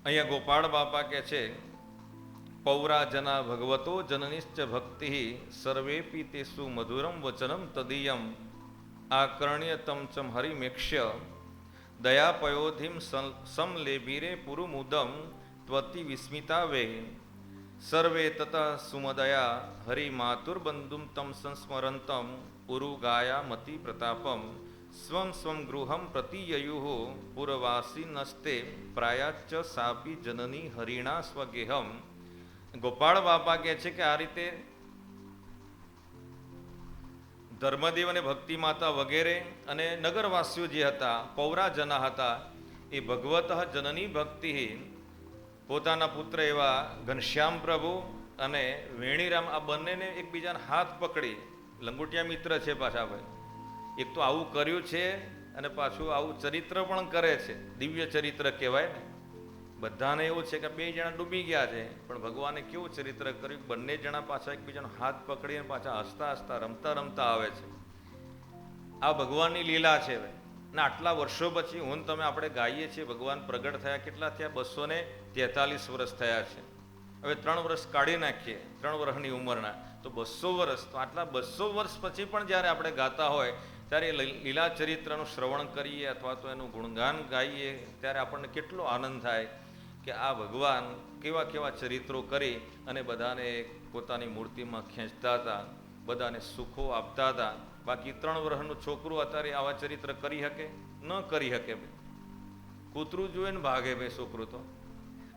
અહીંયા ગોપાળ બાપા કે છે, પૌરા જના ભગવતો જનનિશ્ચ ભક્તિ સર્વેપી તેસુ મધુરમ વચનમ તદીયમ આકર્ણ્ય તમ ચમ હરિમેક્ષ્ય દયાપયોધિમ સમલેભીરે પુરુમુદમ ત્વતિ વિસ્મિતા વે સર્વે તત સુમદયા હરિમાતુર્બંધુમ તમ સંસ્મરંતમ ઉરુગાયા મતિ પ્રતાપમ સ્વમ સ્વમ ગૃહમ પ્રતિયયુઃ પુરવાસી નસ્તે પ્રાયાચ્ચ સાપી જનની હરિણા સ્વગેહમ. ગોપાળ બાપા કહે છે કે આ રીતે ધર્મદેવ અને ભક્તિ માતા વગેરે અને નગરવાસીઓ જે હતા, પૌરાજના હતા, એ ભગવત જનની ભક્તિ પોતાના પુત્ર એવા ઘનશ્યામ પ્રભુ અને વેણીરામ આ બંનેને એકબીજાના હાથ પકડી, લંગોટિયા મિત્ર છે પાછા ભાઈ. એક તો આવું કર્યું છે અને પાછું આવું ચરિત્ર પણ કરે છે, દિવ્ય ચરિત્ર કહેવાય ને. બધાને એવું છે કે બે જણા ડૂબી ગયા છે, પણ ભગવાને કેવું ચરિત્ર કર્યું, બંને જણા પાછા એકબીજાનો હાથ પકડીને પાછા હસતા હસતા રમતા રમતા આવે છે. આ ભગવાનની લીલા છે ભાઈ. ને આટલા વર્ષો પછી હું તમે આપણે ગાઈએ છીએ ભગવાન પ્રગટ થયા, કેટલા થયા? 243 વર્ષ થયા છે. હવે 3 વર્ષ કાઢી નાખીએ 3 વર્ષની ઉંમરના, તો 200 વર્ષ. તો આટલા 200 વર્ષ પછી પણ જ્યારે આપણે ગાતા હોય ત્યારે લીલા ચરિત્રનું શ્રવણ કરીએ અથવા તો એનું ગુણગાન ગાઈએ ત્યારે આપણને કેટલો આનંદ થાય કે આ ભગવાન કેવા કેવા ચરિત્રો કરી અને બધાને પોતાની મૂર્તિમાં ખેંચતા હતા, બધાને સુખો આપતા હતા. બાકી 3 વર્ષનું છોકરું અત્યારે આવા ચરિત્ર કરી શકે? ન કરી શકે ભાઈ. કૂતરું જોઈએ ને ભાગે ભાઈ છોકરું તો,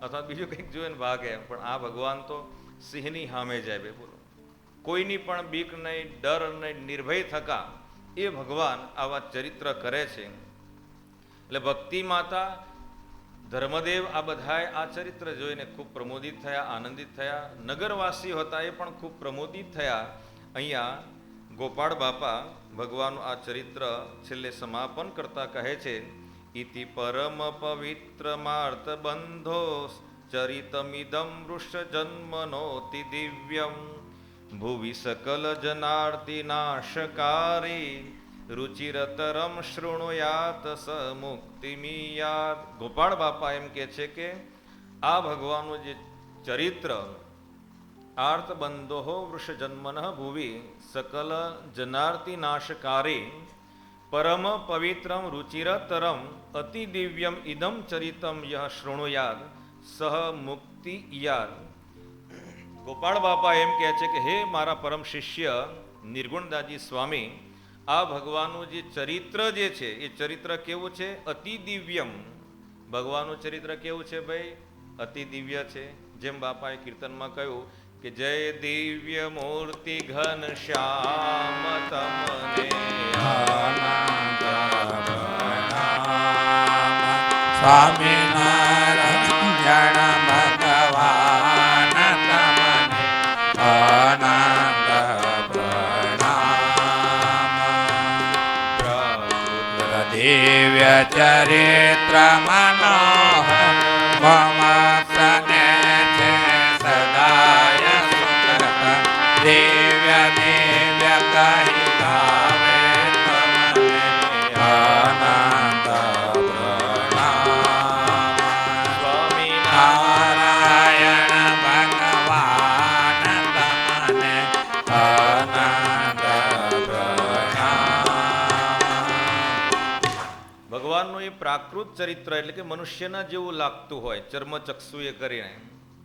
અથવા બીજું કંઈક જોઈએ ને ભાગે. પણ આ ભગવાન તો સિંહની સામે જાય ભાઈ. બોલો, કોઈની પણ બીક નહીં, ડર નહીં, નિર્ભય થકા એ ભગવાન આવા ચરિત્ર કરે છે. એટલે ભક્તિ માતા, ધર્મદેવ આ બધાએ આ ચરિત્ર જોઈને ખૂબ પ્રમોદિત થયા, આનંદિત થયા. નગરવાસીઓ હતા એ પણ ખૂબ પ્રમોદિત થયા. અહીંયા ગોપાળ બાપા ભગવાનનું આ ચરિત્ર છેલ્લે સમાપન કરતા કહે છે, ઇતિ પરમ પવિત્ર માર્ત બંધો ચરિતમિદમ વૃષ જન્મનોતિ દિવ્યમ ભુવિ સકલ જનાર્તિ નાશકારી રુચિરતરમ શૃણુયાત સ મુક્તિમિયાત. ગોપાળ બાપા એમ કે છે કે આ ભગવાનનું જે ચરિત્ર આર્તબંધો વૃષજન્મન ભુવિ સકલ જનાર્તિ નાશકારી પરમ પવિત્રમ રુચિરતરમ અતિ દિવ્યમ ઇદમ ચરિતમ યહ શૃણુયાદ સહ મુક્તિ યાદ. ગોપાળ બાપા એમ કહે છે કે હે મારા પરમ શિષ્ય નિર્ગુણદાસજી સ્વામી, આ ભગવાનનું જે ચરિત્ર જે છે એ ચરિત્ર કેવું છે? અતિ દિવ્યમ. ભગવાનનું ચરિત્ર કેવું છે ભાઈ? અતિ દિવ્ય છે. જેમ બાપાએ કીર્તનમાં કહ્યું કે જય દિવ્ય મૂર્તિ ઘન શ્યામ તમને સ્વામિનારાયણ ભગવાન તમને અનંત પ્રણામ. દિવ્ય ચરિત્ર મનોહર મમસને છે સદાય સુકૃત દિવ્ય દિવ્ય કહી ગાવે તમને અનંત પ્રણામ. સ્વામિનારાયણ ભગવાન તમને અનંત પ્રણામ. ભગવાનનું એ પ્રાકૃત ચરિત્ર એટલે કે મનુષ્યના જેવું લાગતું હોય ચર્મચક્ષુએ કરીને,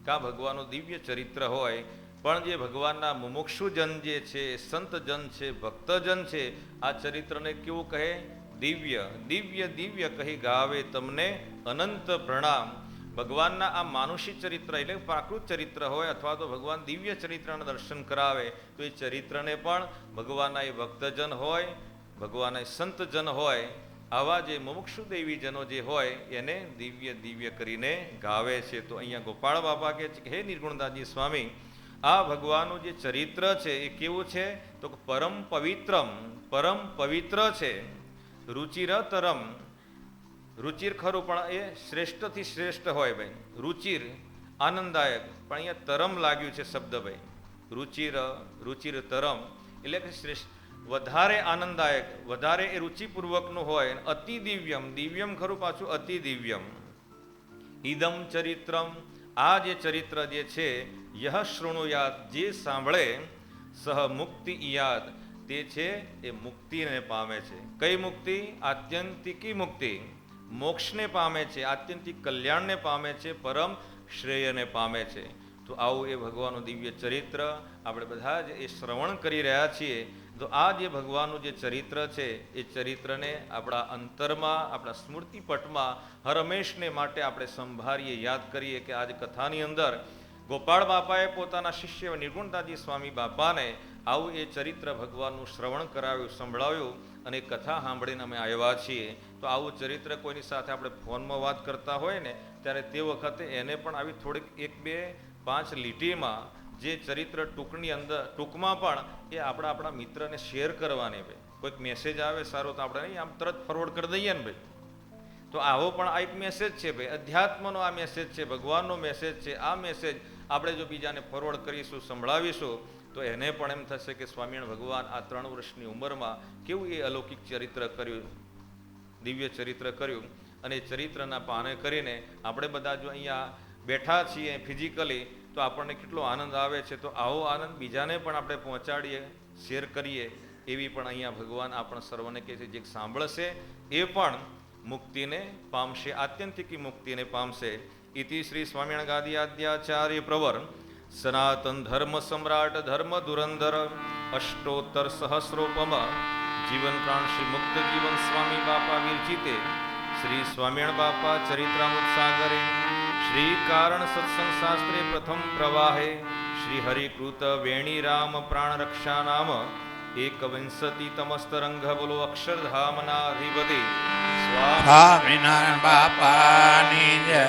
કા ભગવાનનું દિવ્ય ચરિત્ર હોય, પણ જે ભગવાનના મુમુક્ષુજન જે છે, સંતજન છે, ભક્તજન છે, આ ચરિત્રને કેવું કહે? દિવ્ય. દિવ્ય દિવ્ય કહી ગાવે તમને અનંત પ્રણામ. ભગવાનના આ માનુષી ચરિત્ર એટલે પ્રાકૃત ચરિત્ર હોય અથવા તો ભગવાન દિવ્ય ચરિત્રના દર્શન કરાવે તો એ ચરિત્રને પણ ભગવાનના એ ભક્તજન હોય, ભગવાનના એ સંતજન હોય, આવા જે મુમુક્ષુ દેવીજનો જે હોય એને દિવ્ય દિવ્ય કરીને ગાવે છે. તો અહીંયા ગોપાળ બાપા કહે છે કે હે નિર્ગુણદાસજી સ્વામી, આ ભગવાનનું જે ચરિત્ર છે એ કેવું છે? તો પરમ પવિત્રમ, પરમ પવિત્ર છે. રુચિરતરમ, રુચિર ખરું પણ એ શ્રેષ્ઠથી શ્રેષ્ઠ હોય ભાઈ. રુચિર આનંદદાયક, પણ અહીંયા તરમ લાગ્યું છે શબ્દ ભાઈ. રુચિર, રુચિર તરમ એટલે કે શ્રેષ્ઠ, વધારે આનંદદાયક, વધારે એ રુચિપૂર્વકનું હોય. અતિ દિવ્યમ, દિવ્યમ ખરું પાછું અતિ દિવ્યમ. ઇદમ ચરિત્રમ, આ જે ચરિત્ર જે છે, યહ શૃણુયાદ, જે સાંભળે, સહ મુક્તિ યાદ, તે છે એ મુક્તિને પામે છે. કઈ મુક્તિ? આત્યંતિકી મુક્તિ, મોક્ષને પામે છે, આત્યંતિક કલ્યાણને પામે છે, પરમ શ્રેયને પામે છે. તો આવું એ ભગવાનનું દિવ્ય ચરિત્ર આપણે બધા જ એ શ્રવણ કરી રહ્યા છીએ. તો આ જે ભગવાનનું જે ચરિત્ર છે એ ચરિત્રને આપણા અંતરમાં, આપણા સ્મૃતિપટમાં હરમેશને માટે આપણે સંભાળીએ, યાદ કરીએ કે આજ કથાની અંદર ગોપાળ બાપાએ પોતાના શિષ્ય નિર્ગુણદાસજી સ્વામી બાપાને આવું એ ચરિત્ર ભગવાનનું શ્રવણ કરાવ્યું, સંભળાવ્યું અને કથા સાંભળીને અમે આવ્યા છીએ. તો આવું ચરિત્ર કોઈની સાથે આપણે ફોનમાં વાત કરતા હોય ને ત્યારે તે વખતે એને પણ આવી થોડીક 1, 2, 5 લીટીમાં જે ચરિત્ર ટૂંકમાં પણ એ આપણા મિત્રને શેર કરવાની ભાઈ. કોઈક મેસેજ આવે સારો તો આપણે નહીં આમ તરત ફોરવર્ડ કરી દઈએ ને ભાઈ. તો આવો પણ આ એક મેસેજ છે ભાઈ, અધ્યાત્મનો આ મેસેજ છે, ભગવાનનો મેસેજ છે. આ મેસેજ આપણે જો બીજાને ફોરવર્ડ કરીશું, સંભળાવીશું તો એને પણ એમ થશે કે સ્વામિનારાયણ ભગવાન આ 3 વર્ષની ઉંમરમાં કેવું એ અલૌકિક ચરિત્ર કર્યું, દિવ્ય ચરિત્ર કર્યું. અને ચરિત્રના પાને કરીને આપણે બધા જો અહીંયા બેઠા છીએ ફિઝિકલી તો આપણને કેટલો આનંદ આવે છે. તો આવો આનંદ બીજાને પણ આપણે પહોંચાડીએ, શેર કરીએ, એવી પણ અહીંયા ભગવાન આપણા સર્વને કહે છે. જે સાંભળશે એ પણ મુક્તિને પામશે, આત્યંતિકી મુક્તિને પામશે. ઇતિ શ્રી સ્વામિનારાયણ ગાદી આદ્યાચાર્ય પ્રવર સનાતન ધર્મ સમ્રાટ ધર્મ ધુરંધર અષ્ટોત્તર સહસ્રોપમ જીવન પ્રાણ શ્રી મુક્ત જીવન સ્વામી બાપા વિરચિતે શ્રી સ્વામિનારાયણ બાપા ચરિત્રામૃત સાગરે શ્રી કારણ સત્સંગ શાસ્ત્રે પ્રથમ પ્રવાહે શ્રી હરિકૃત વેણી રામ પ્રાણ રક્ષા નામ 51 તમસ્તરંગ બોલો અક્ષરધામના અધિપતિ સ્વામિનારાયણ બાપાની જય.